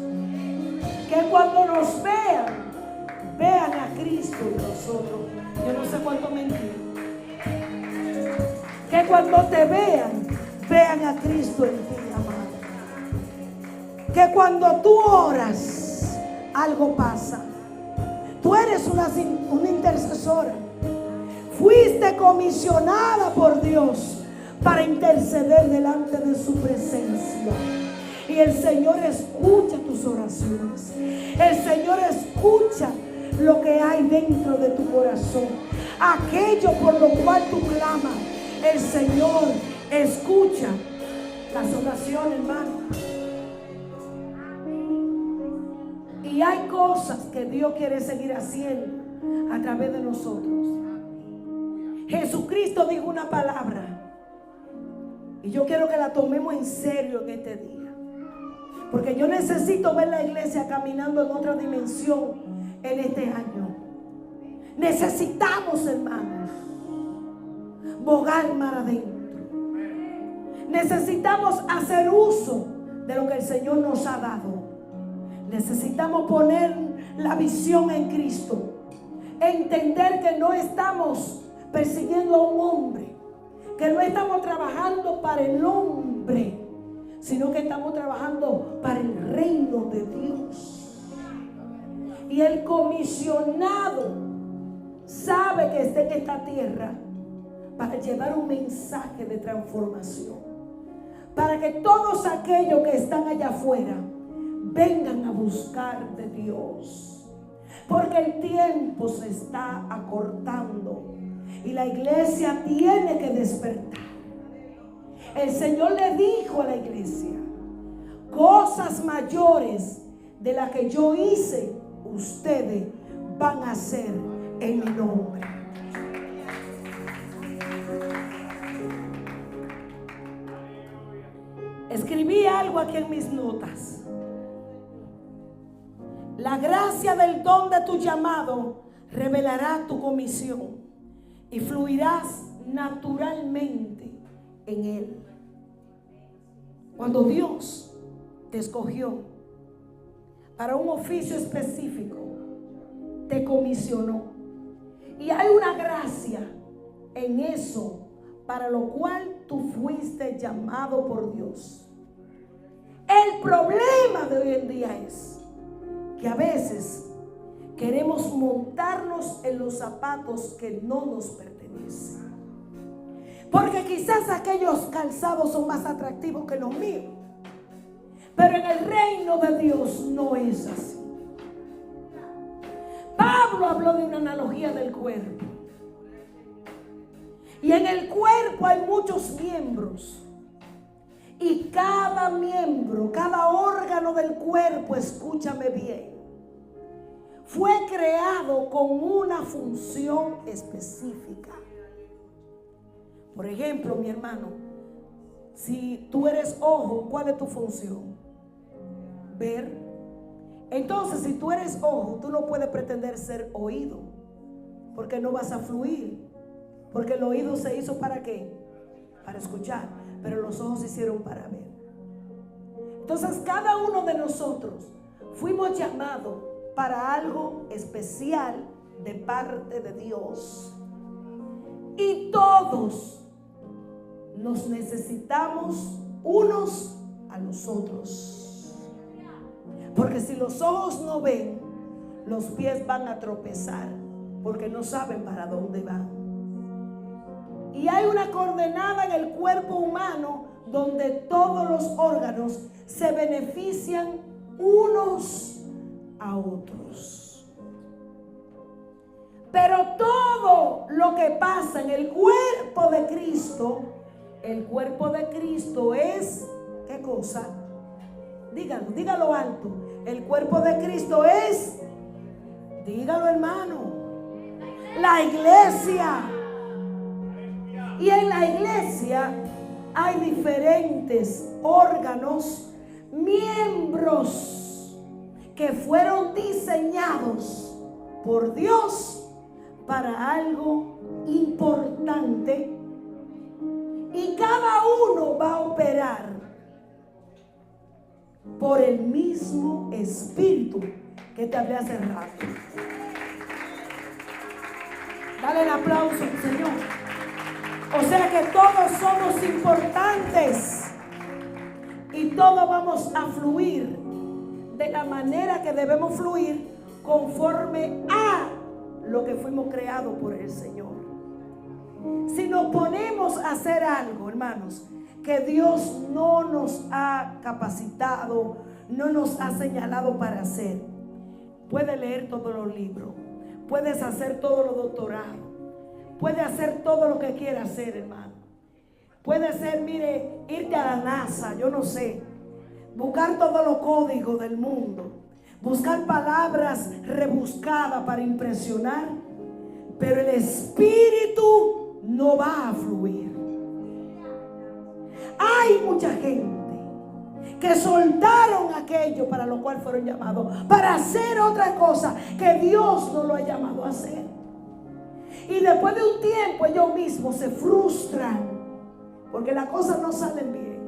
Que cuando nos vean a Cristo en nosotros. Yo no sé cuánto mentir. Que cuando te vean a Cristo en ti, amado. Que cuando tú oras, algo pasa. Tú eres una intercesora. Fuiste comisionada por Dios para interceder delante de su presencia. Y el Señor escucha tus oraciones. El Señor escucha lo que hay dentro de tu corazón. Aquello por lo cual tú clamas, el Señor escucha las oraciones, hermano. Y hay cosas que Dios quiere seguir haciendo a través de nosotros. Jesucristo dijo una palabra y yo quiero que la tomemos en serio en este día, porque yo necesito ver la iglesia caminando en otra dimensión en este año. Necesitamos, hermanos, bogar mar adentro. Necesitamos hacer uso de lo que el Señor nos ha dado. Necesitamos poner la visión en Cristo. Entender que no estamos persiguiendo a un hombre, que no estamos trabajando para el hombre, sino que estamos trabajando para el reino de Dios. Y el comisionado sabe que está en esta tierra para llevar un mensaje de transformación, para que todos aquellos que están allá afuera vengan a buscar de Dios. Porque el tiempo se está acortando y la iglesia tiene que despertar. El Señor le dijo a la iglesia: cosas mayores de las que yo hice, ustedes van a hacer en mi nombre. Escribí algo aquí en mis notas. La gracia del don de tu llamado revelará tu comisión y fluirás naturalmente en él. Cuando Dios te escogió para un oficio específico, te comisionó. Y hay una gracia en eso para lo cual tú fuiste llamado por Dios. El problema de hoy en día es que a veces queremos montarnos en los zapatos que no nos pertenecen. Porque quizás aquellos calzados son más atractivos que los míos. Pero en el reino de Dios no es así. Pablo habló de una analogía del cuerpo. Y en el cuerpo hay muchos miembros. Y cada miembro, cada órgano del cuerpo, escúchame bien, fue creado con una función específica. Por ejemplo, mi hermano, si tú eres ojo, ¿cuál es tu función? Ver. Entonces, si tú eres ojo, tú no puedes pretender ser oído, porque no vas a fluir. Porque el oído se hizo ¿para qué? Para escuchar, pero los ojos se hicieron para ver. Entonces, cada uno de nosotros fuimos llamados para algo especial de parte de Dios. Y todos nos necesitamos unos a los otros. Porque si los ojos no ven, los pies van a tropezar, porque no saben para dónde van. Y hay una coordenada en el cuerpo humano donde todos los órganos se benefician unos a otros. Pero todo lo que pasa en el cuerpo de Cristo es, ¿qué cosa? Dígalo alto. El cuerpo de Cristo es, dígalo hermano, la iglesia. Y en la iglesia hay diferentes órganos, miembros que fueron diseñados por Dios para algo importante, y cada uno va a operar por el mismo espíritu que te hablé hace rato. Dale el aplauso al Señor. O sea que todos somos importantes y todos vamos a fluir de la manera que debemos fluir conforme a lo que fuimos creados por el Señor. Si nos ponemos a hacer algo, hermanos, que Dios no nos ha capacitado, no nos ha señalado para hacer, puedes leer todos los libros, puedes hacer todos los doctorados, puede hacer todo lo que quiera hacer, hermano. Puede ser, mire, irte a la NASA, yo no sé. Buscar todos los códigos del mundo. Buscar palabras rebuscadas para impresionar. Pero el espíritu no va a fluir. Hay mucha gente que soltaron aquello para lo cual fueron llamados, para hacer otra cosa que Dios no lo ha llamado a hacer. Y después de un tiempo ellos mismos se frustran porque las cosas no salen bien.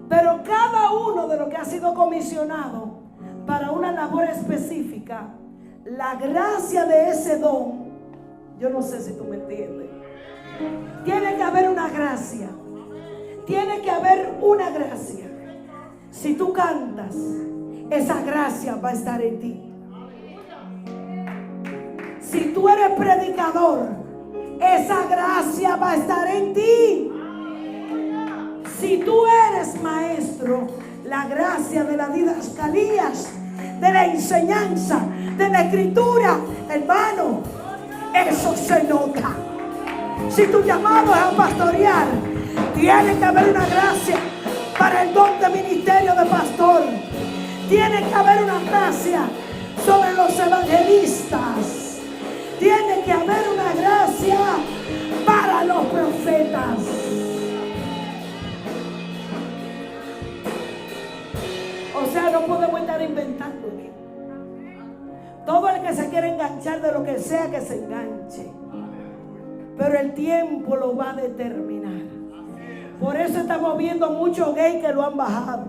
Pero cada uno de los que ha sido comisionado para una labor específica, la gracia de ese don, yo no sé si tú me entiendes, tiene que haber una gracia. Tiene que haber una gracia. Si tú cantas, esa gracia va a estar en ti. Si tú eres predicador, esa gracia va a estar en ti. Si Si tú eres maestro, la gracia de las didascalías, de la enseñanza, de la escritura, hermano, eso se nota. Si tu llamado es a pastorear, tiene que haber una gracia para el don de ministerio de pastor. Tiene que haber una gracia sobre los evangelistas. Tiene que haber una gracia para los profetas. O sea, no podemos estar inventando aquí. Todo el que se quiere enganchar de lo que sea, que se enganche. Pero el tiempo lo va a determinar. Por eso estamos viendo muchos gays que lo han bajado.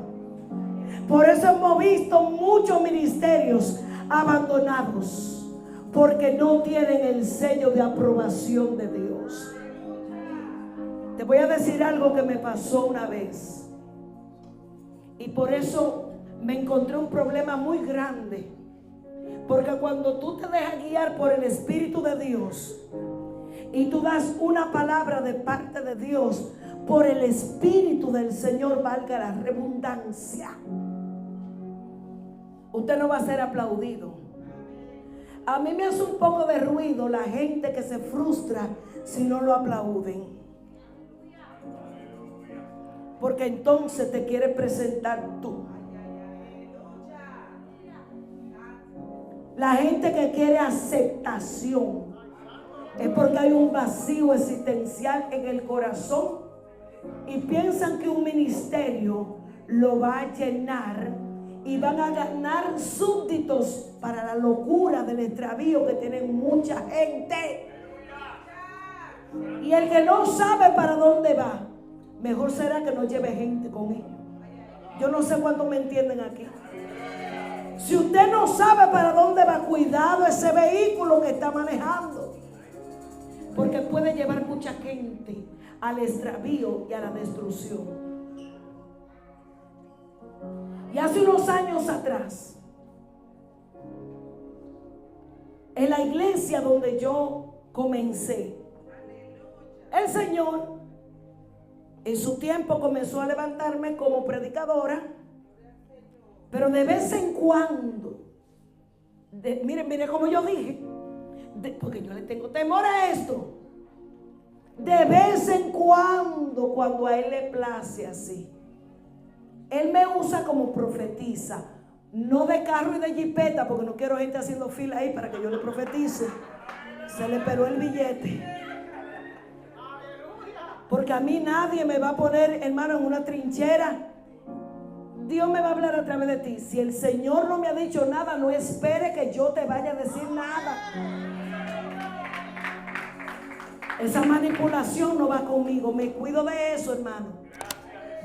Por eso hemos visto muchos ministerios abandonados. Porque no tienen el sello de aprobación de Dios. Te voy a decir algo que me pasó una vez. Y por eso me encontré un problema muy grande. Porque cuando tú te dejas guiar por el Espíritu de Dios y tú das una palabra de parte de Dios por el Espíritu del Señor, valga la redundancia, usted no va a ser aplaudido. A mí me hace un poco de ruido la gente que se frustra si no lo aplauden. Porque entonces te quiere presentar tú. La gente que quiere aceptación es porque hay un vacío existencial en el corazón y piensan que un ministerio lo va a llenar y van a ganar súbditos para la locura del extravío que tienen mucha gente. Y el que no sabe para dónde va, mejor será que no lleve gente con él. Yo no sé cuántos me entienden aquí. Si usted no sabe para dónde va, cuidado ese vehículo que está manejando, porque puede llevar mucha gente al extravío y a la destrucción. Y hace unos años atrás, en la iglesia donde yo comencé, el Señor en su tiempo comenzó a levantarme como predicadora. Pero de vez en cuando, mire como yo dije, porque yo le tengo temor a esto. De vez en cuando a Él le place así, Él me usa como profetisa. No de carro y de jipeta, porque no quiero gente haciendo fila ahí para que yo le profetice. Se le peló el billete. Porque a mí nadie me va a poner, hermano, en una trinchera. Dios me va a hablar a través de ti. Si el Señor no me ha dicho nada, no espere que yo te vaya a decir nada. Esa manipulación no va conmigo. Me cuido de eso, hermano.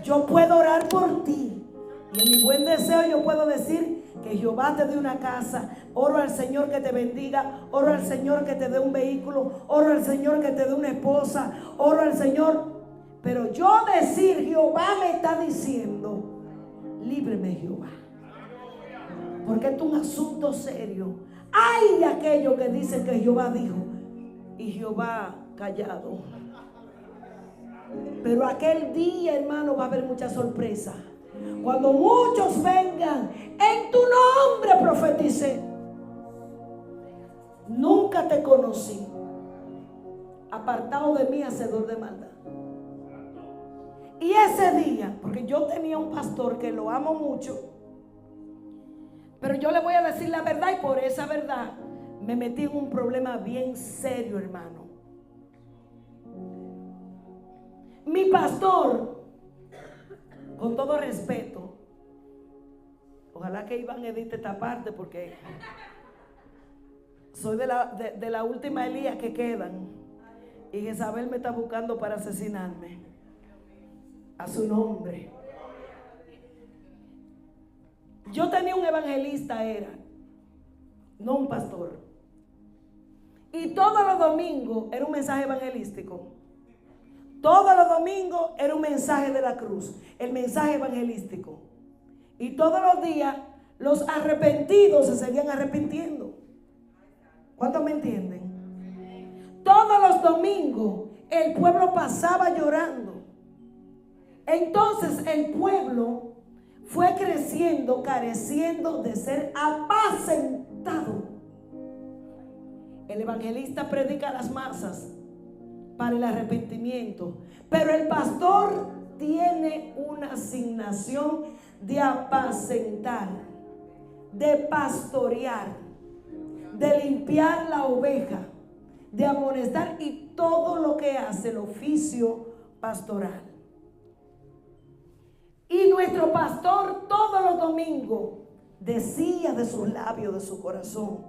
Yo puedo orar por ti. Y en mi buen deseo yo puedo decir que Jehová te dé una casa. Oro al Señor que te bendiga. Oro al Señor que te dé un vehículo. Oro al Señor que te dé una esposa. Oro al Señor. Pero yo decir, Jehová me está diciendo, líbreme, Jehová. Porque esto es un asunto serio. Hay de aquellos que dicen que Jehová dijo y Jehová callado. Pero aquel día, hermano, va a haber mucha sorpresa. Cuando muchos vengan, en tu nombre profeticé. Nunca te conocí. Apartado de mí, hacedor de maldad. Y ese día, porque yo tenía un pastor que lo amo mucho, pero yo le voy a decir la verdad, y por esa verdad me metí en un problema bien serio, hermano. Mi pastor, con todo respeto, ojalá que Iván edite esta parte porque soy de la última Elías que quedan, y Jezabel me está buscando para asesinarme. A su nombre. Yo tenía un evangelista, no un pastor. Y todos los domingos era un mensaje evangelístico. Todos los domingos era un mensaje de la cruz, el mensaje evangelístico. Y todos los días los arrepentidos se seguían arrepintiendo. ¿Cuántos me entienden? Todos los domingos el pueblo pasaba llorando. Entonces el pueblo fue creciendo, careciendo de ser apacentado. El evangelista predica a las masas para el arrepentimiento, pero el pastor tiene una asignación de apacentar, de pastorear, de limpiar la oveja, de amonestar y todo lo que hace el oficio pastoral. Y nuestro pastor todos los domingos decía de sus labios, de su corazón: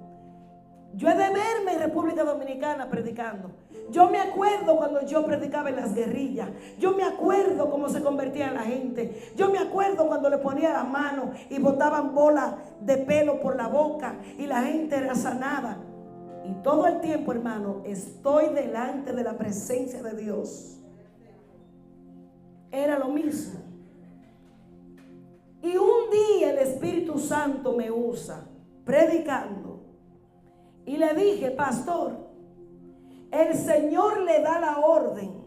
yo he de verme en República Dominicana predicando. Yo me acuerdo cuando yo predicaba en las guerrillas. Yo me acuerdo cómo se convertía la gente. Yo me acuerdo cuando le ponía la mano y botaban bolas de pelo por la boca y la gente era sanada. Y todo el tiempo, hermano, estoy delante de la presencia de Dios. Era lo mismo. Y un día el Espíritu Santo me usa predicando. Y le dije: pastor, el Señor le da la orden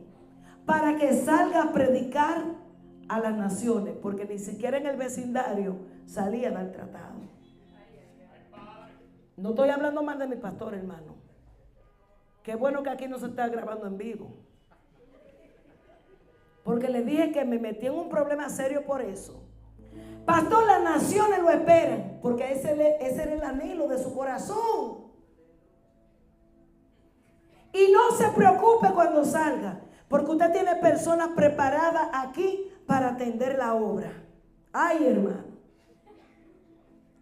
para que salga a predicar a las naciones, porque ni siquiera en el vecindario salían al tratado. No estoy hablando mal de mi pastor, hermano. Qué bueno que aquí no se está grabando en vivo. Porque le dije que me metí en un problema serio por eso. Pastor, las naciones lo esperan, porque ese era el anhelo de su corazón. Y no se preocupe cuando salga, porque usted tiene personas preparadas aquí para atender la obra. Ay, hermano.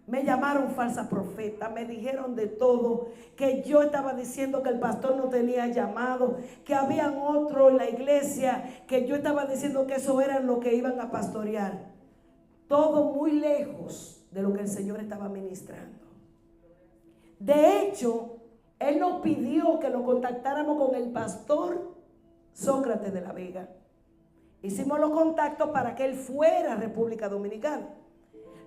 Me llamaron falsa profeta, me dijeron de todo, que yo estaba diciendo que el pastor no tenía llamado, que habían otro en la iglesia, que yo estaba diciendo que eso era lo que iban a pastorear. Todo muy lejos de lo que el Señor estaba ministrando. De hecho, Él nos pidió que lo contactáramos con el pastor Sócrates de la Vega. Hicimos los contactos para que él fuera a República Dominicana.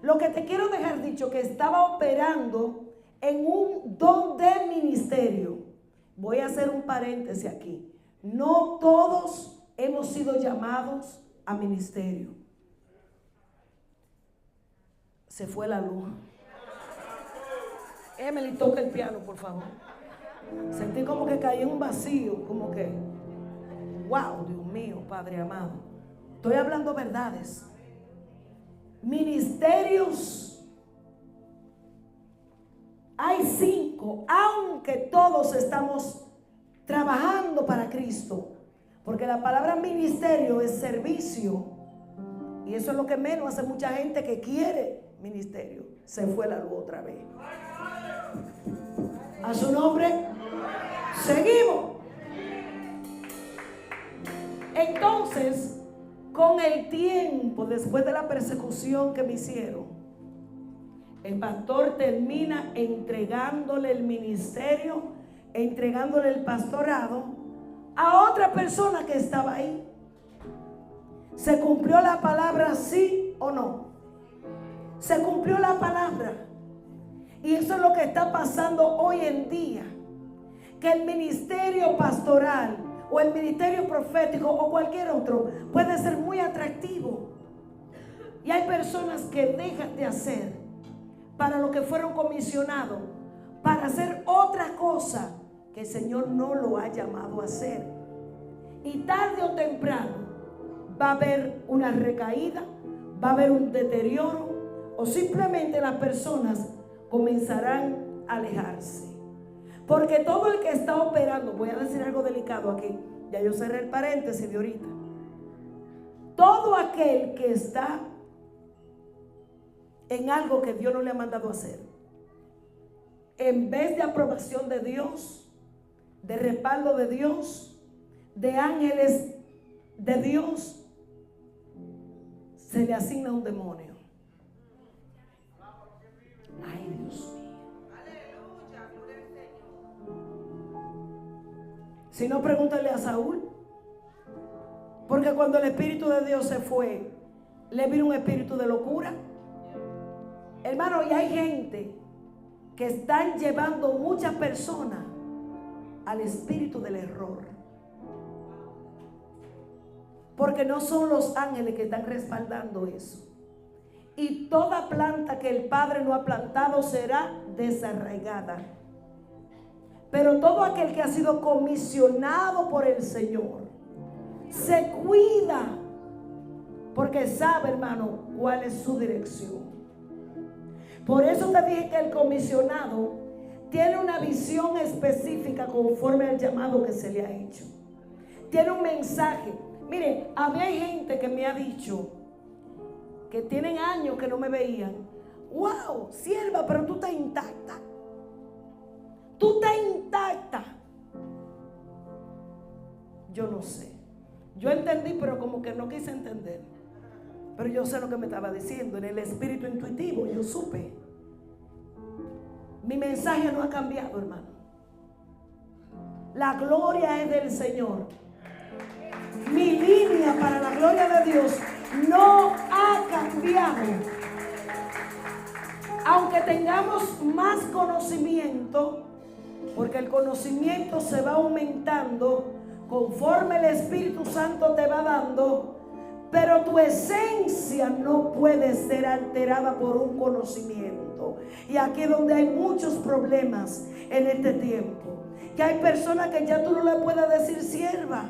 Lo que te quiero dejar dicho, que estaba operando en un don de ministerio. Voy a hacer un paréntesis aquí. No todos hemos sido llamados a ministerio. Se fue la luz. Emily, toca el piano, por favor. Sentí como que caí en un vacío, como que, wow, Dios mío, Padre amado. Estoy hablando verdades. Ministerios, hay 5, aunque todos estamos trabajando para Cristo, porque la palabra ministerio es servicio, y eso es lo que menos hace mucha gente que quiere ministerio. Se fue la luz otra vez. A su nombre. Seguimos. Entonces, con el tiempo, después de la persecución que me hicieron, el pastor termina entregándole el ministerio, entregándole el pastorado a otra persona que estaba ahí. ¿Se cumplió la palabra, sí o no? Se cumplió la palabra. Y eso es lo que está pasando hoy en día. Que el ministerio pastoral o el ministerio profético o cualquier otro puede ser muy atractivo. Y hay personas que dejan de hacer para lo que fueron comisionados, para hacer otra cosa que el Señor no lo ha llamado a hacer. Y tarde o temprano va a haber una recaída, va a haber un deterioro, o simplemente las personas comenzarán a alejarse. Porque todo el que está operando, voy a decir algo delicado aquí, ya yo cerré el paréntesis de ahorita. Todo aquel que está en algo que Dios no le ha mandado a hacer, en vez de aprobación de Dios, de respaldo de Dios, de ángeles de Dios, se le asigna un demonio. Ay, Dios mío. Si no, pregúntale a Saúl. Porque cuando el Espíritu de Dios se fue, le vino un espíritu de locura. Hermano, y hay gente que están llevando muchas personas al espíritu del error. porque no son los ángeles que están respaldando eso. Y toda planta que el Padre no ha plantado será desarraigada. Pero todo aquel que ha sido comisionado por el Señor se cuida, porque sabe, hermano, cuál es su dirección. Por eso te dije que el comisionado tiene una visión específica conforme al llamado que se le ha hecho. Tiene un mensaje. Mire, había gente que me ha dicho que tienen años que no me veían. Wow, sierva, pero tú estás intacta. Tú estás intacta. Yo no sé. Yo entendí, pero como que no quise entender. Pero yo sé lo que me estaba diciendo. En el espíritu intuitivo yo supe. Mi mensaje no ha cambiado, hermano. La gloria es del Señor. Mi línea para la gloria de Dios no ha cambiado. Aunque tengamos más conocimiento, porque el conocimiento se va aumentando conforme el Espíritu Santo te va dando, pero tu esencia no puede ser alterada por un conocimiento. Y aquí es donde hay muchos problemas en este tiempo, que hay personas que ya tú no le puedes decir sierva.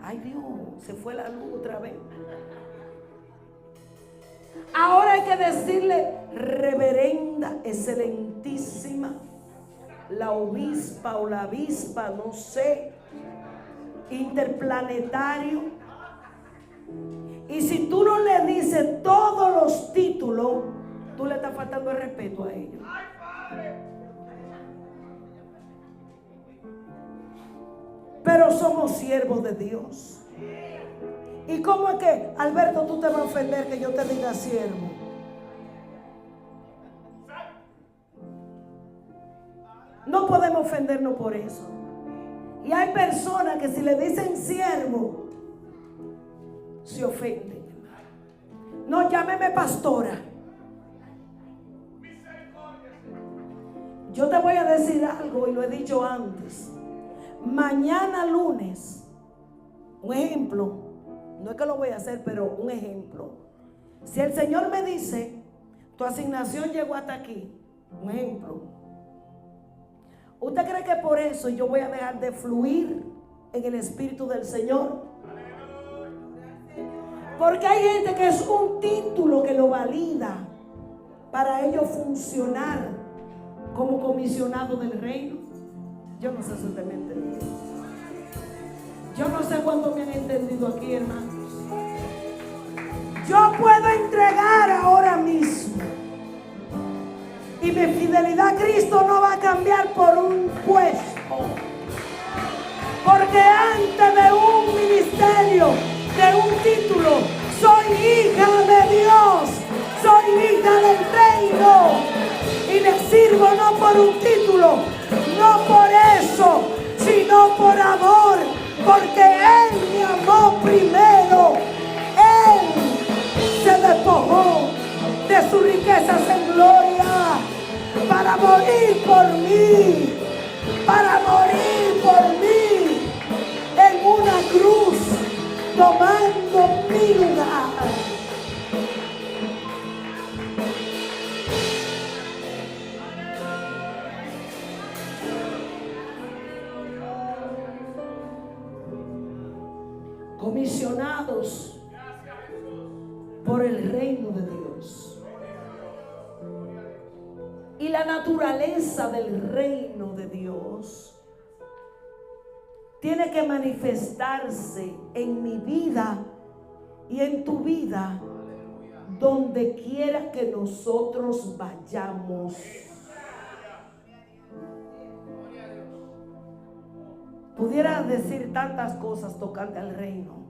Ay Dios, se fue la luz otra vez. Ahora hay que decirle reverenda, excelentísima, la obispa o la avispa, no sé, interplanetario. Y si tú no le dices todos los títulos, tú le estás faltando el respeto a ellos. Pero somos siervos de Dios. ¿Y cómo es que, Alberto, tú te vas a ofender que yo te diga siervo? No podemos ofendernos por eso. Y hay personas que si le dicen siervo, se ofenden. No, llámeme pastora. Yo te voy a decir algo y lo he dicho antes. Mañana lunes, un ejemplo, no es que lo voy a hacer, pero un ejemplo. Si el Señor me dice, tu asignación llegó hasta aquí, un ejemplo. ¿Usted cree que por eso yo voy a dejar de fluir en el Espíritu del Señor? Porque hay gente que es un título que lo valida para ellos funcionar como comisionado del reino. Yo no sé si usted me ha entendido. Yo no sé cuánto me han entendido aquí, hermanos. Yo puedo entregar ahora mismo. Y mi fidelidad a Cristo no va a cambiar por un puesto. Porque antes de un ministerio, de un título, soy hija de Dios. Soy hija del reino. Y le sirvo no por un título, no por eso, sino por amor. Porque Él me amó primero. Él se despojó de sus riquezas en gloria para morir por mí, para morir por mí en una cruz, tomando mi lugar. Comisionados por el reino de Dios. Y la naturaleza del reino de Dios tiene que manifestarse en mi vida y en tu vida, donde quiera que nosotros vayamos. Pudiera decir tantas cosas tocante al reino,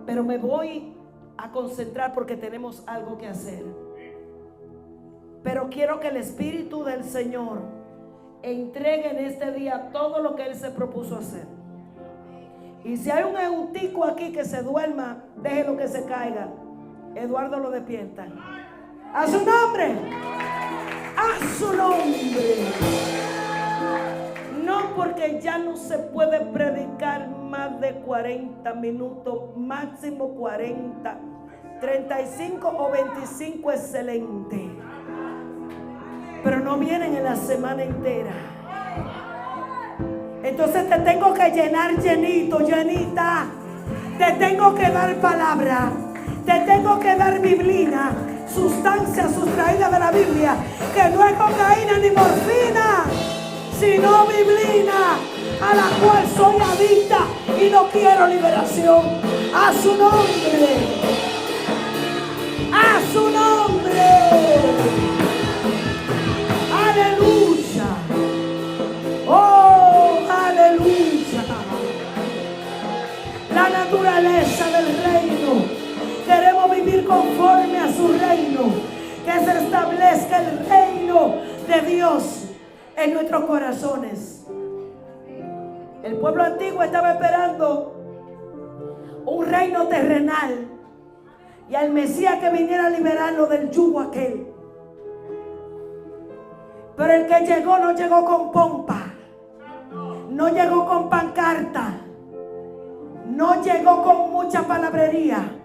pero me voy a concentrar porque tenemos algo que hacer. Pero quiero que el Espíritu del Señor entregue en este día todo lo que Él se propuso hacer. Y si hay un eutico aquí que se duerma, déjelo que se caiga. Eduardo lo despierta. A su nombre. A su nombre. No porque porque ya no se puede predicar más de 40 minutos, máximo 40, 35 o 25, excelente. Pero no vienen en la semana entera. Entonces te tengo que llenar llenito, llenita. Te tengo que dar palabra. Te tengo que dar biblina, sustancia sustraída de la Biblia, que no es cocaína ni morfina, sino biblina, a la cual soy adicta y no quiero liberación. A su nombre. A su nombre. Aleluya. Oh, aleluya. La naturaleza del reino. Queremos vivir conforme a su reino. Que se establezca el reino de Dios en nuestros corazones. El pueblo antiguo estaba esperando un reino terrenal y al Mesías que viniera a liberarlo del yugo aquel. Pero el que llegó no llegó con pompa, no llegó con pancarta, no llegó con mucha palabrería,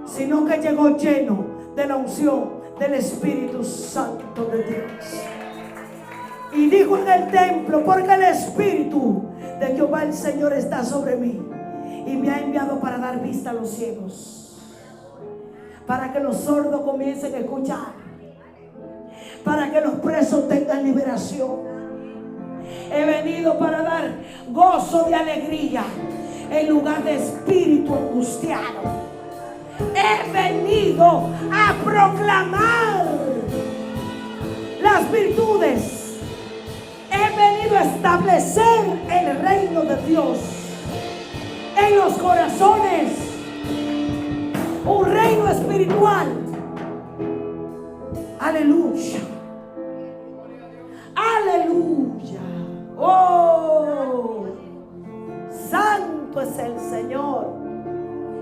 sino que llegó lleno de la unción del Espíritu Santo de Dios. Y dijo en el templo: porque el Espíritu de Jehová el Señor está sobre mí y me ha enviado para dar vista a los ciegos, para que los sordos comiencen a escuchar, para que los presos tengan liberación. He venido para dar gozo de alegría en lugar de espíritu angustiado. He venido a proclamar las virtudes. He venido a establecer el reino de Dios en los corazones. Un reino espiritual. Aleluya. Aleluya. Oh, santo es el Señor.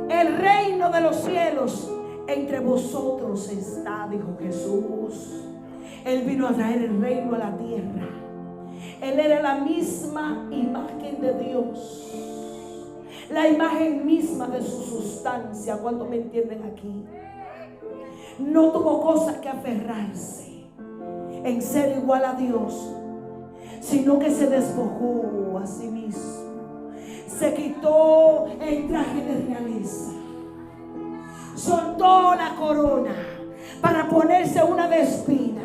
El reino de los cielos entre vosotros está, dijo Jesús. Él vino a traer el reino a la tierra. Él era la misma imagen de Dios, la imagen misma de su sustancia. ¿Cuánto me entienden aquí? No tuvo cosa que aferrarse en ser igual a Dios, sino que se despojó a sí mismo. Se quitó el traje de realeza, soltó la corona para ponerse una de espina.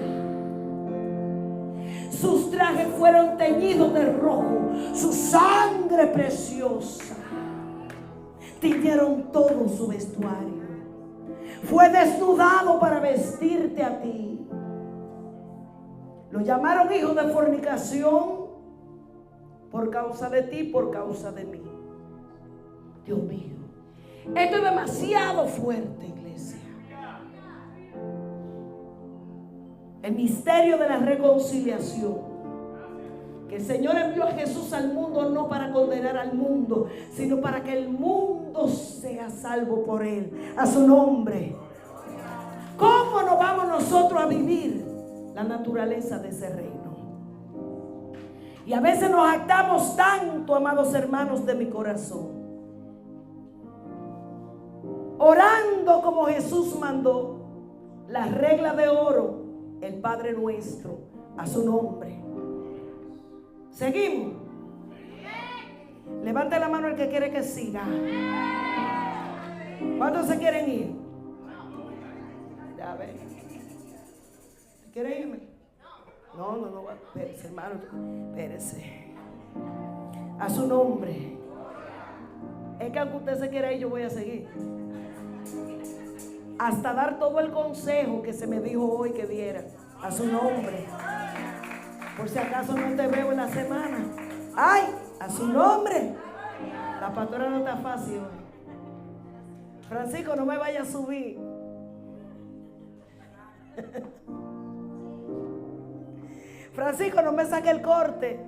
Sus trajes fueron teñidos de rojo, su sangre preciosa tiñeron todo su vestuario. Fue desnudado para vestirte a ti. Lo llamaron hijo de fornicación por causa de ti, por causa de mí. Dios mío, esto es demasiado fuerte, iglesia. El misterio de la reconciliación. Que el Señor envió a Jesús al mundo no para condenar al mundo, sino para que el mundo sea salvo por Él. A su nombre. ¿Cómo nos vamos nosotros a vivir la naturaleza de ese reino? Y a veces nos jactamos tanto, amados hermanos de mi corazón, orando como Jesús mandó, la regla de oro, el Padre nuestro, a su nombre. Seguimos. Levante la mano el que quiere que siga. ¿Cuántos se quieren ir? Ya ven. ¿Quieren irme? No, espérese, hermano, espérese. A su nombre. Es que aunque usted se quiera ir, yo voy a seguir. Hasta dar todo el consejo que se me dijo hoy que diera. A su nombre. Por si acaso no te veo en la semana. ¡Ay! A su nombre. La pastora no está fácil hoy. Francisco, no me vaya a subir. Francisco, no me saque el corte.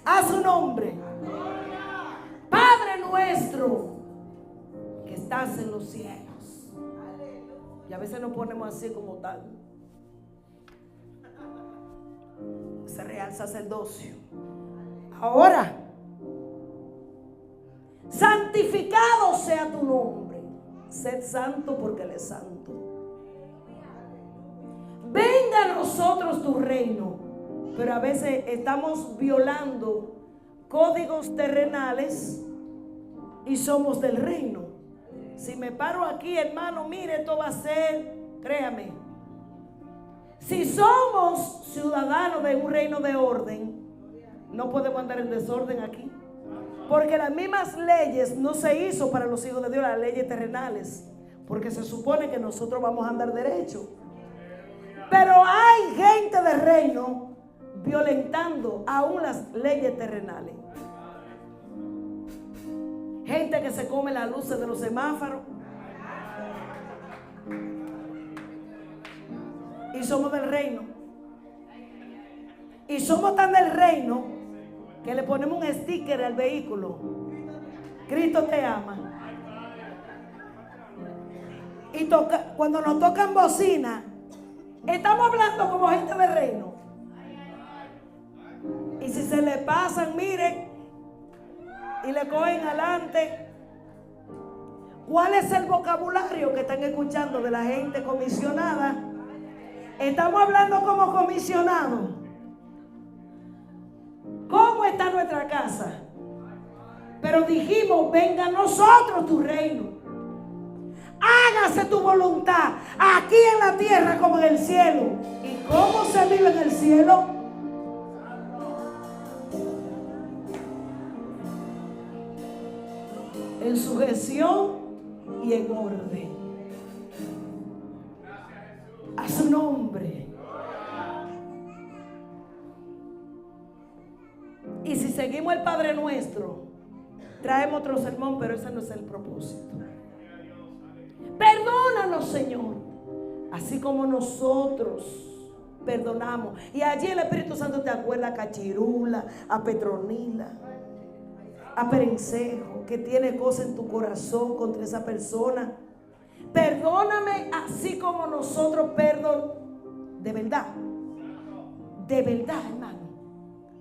A su nombre. Padre nuestro que estás en los cielos. Y a veces nos ponemos así como tal. ese real sacerdocio. Ahora, santificado sea tu nombre. Sed santo porque Él es santo. Venga a nosotros tu reino. Pero a veces estamos violando códigos terrenales y somos del reino. Si me paro aquí, hermano, mire, esto va a ser, créame. Si somos ciudadanos de un reino de orden, no podemos andar en desorden aquí. Porque las mismas leyes no se hizo para los hijos de Dios, las leyes terrenales. Porque se supone que nosotros vamos a andar derecho. Pero hay gente de reino violentando aún las leyes terrenales. Gente que se come las luces de los semáforos. Y somos del reino. Y somos tan del reino que le ponemos un sticker al vehículo. Cristo te ama. Y cuando nos tocan bocina, estamos hablando como gente del reino. Y si se le pasan, miren, y le cogen adelante. ¿Cuál es el vocabulario que están escuchando de la gente comisionada? Estamos hablando como comisionados. ¿Cómo está nuestra casa? Pero dijimos, venga a nosotros tu reino. Hágase tu voluntad aquí en la tierra como en el cielo. ¿Y cómo se vive en el cielo? En sujeción y en orden. A su nombre. Y si seguimos el Padre Nuestro, traemos otro sermón, pero ese no es el propósito. Perdónanos, Señor, así como nosotros perdonamos. Y allí el Espíritu Santo te acuerda a Cachirula, a Petronila, a Perencejo, que tiene cosas en tu corazón contra esa persona. Perdóname así como nosotros perdonamos. De verdad, hermano.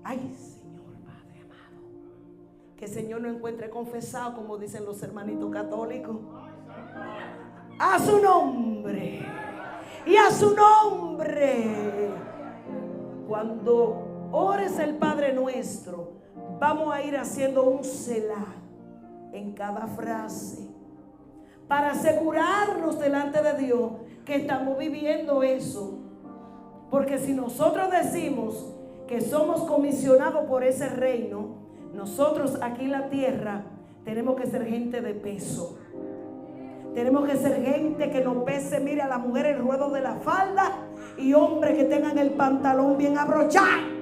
Ay, Señor Padre amado, que el Señor no encuentre confesado, como dicen los hermanitos católicos. A su nombre. Y a su nombre. Cuando ores el Padre Nuestro, vamos a ir haciendo un Selah en cada frase, para asegurarnos delante de Dios que estamos viviendo eso. Porque si nosotros decimos que somos comisionados por ese reino, nosotros aquí en la tierra tenemos que ser gente de peso. Tenemos que ser gente que no pese, mire, a la mujer el ruedo de la falda, y hombres que tengan el pantalón bien abrochado.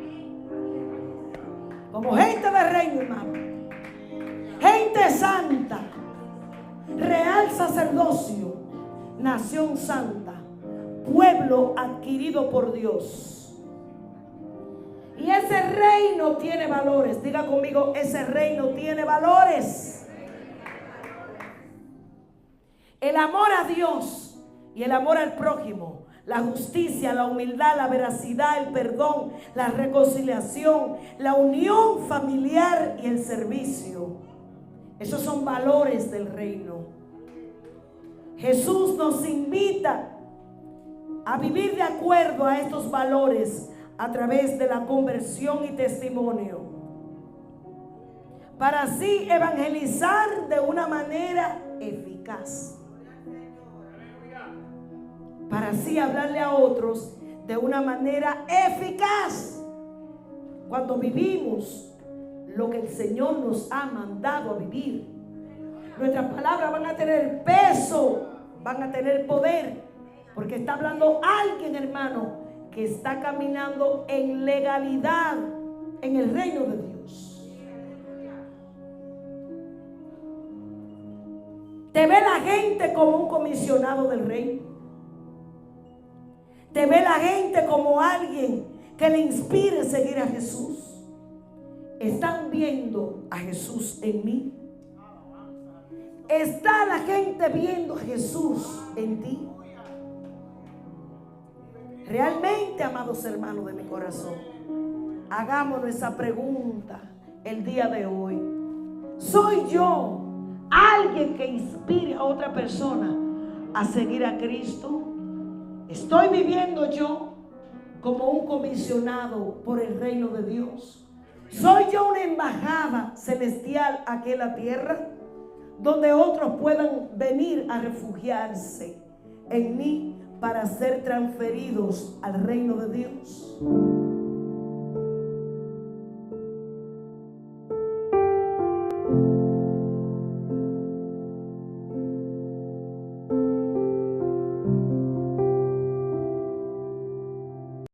Como gente de reino, hermano. Gente santa. Real sacerdocio. Nación santa. Pueblo adquirido por Dios. Y ese reino tiene valores. Diga conmigo, ese reino tiene valores. El amor a Dios y el amor al prójimo, la justicia, la humildad, la veracidad, el perdón, la reconciliación, la unión familiar y el servicio. Esos son valores del reino. Jesús nos invita a vivir de acuerdo a estos valores a través de la conversión y testimonio, para así evangelizar de una manera eficaz. Para así hablarle a otros de una manera eficaz. Cuando vivimos lo que el Señor nos ha mandado a vivir, nuestras palabras van a tener peso, van a tener poder, porque está hablando alguien, hermano, que está caminando en legalidad en el reino de Dios. Te ve la gente como un comisionado del reino. Te ve la gente como alguien que le inspire a seguir a Jesús. ¿Están viendo a Jesús en mí? ¿Está la gente viendo a Jesús en ti? Realmente, amados hermanos de mi corazón, Hagámonos esa pregunta el día de hoy. ¿Soy yo alguien que inspire a otra persona a seguir a Cristo? ¿Estoy viviendo yo como un comisionado por el reino de Dios? ¿Soy yo una embajada celestial aquí en la tierra, donde otros puedan venir a refugiarse en mí para ser transferidos al reino de Dios?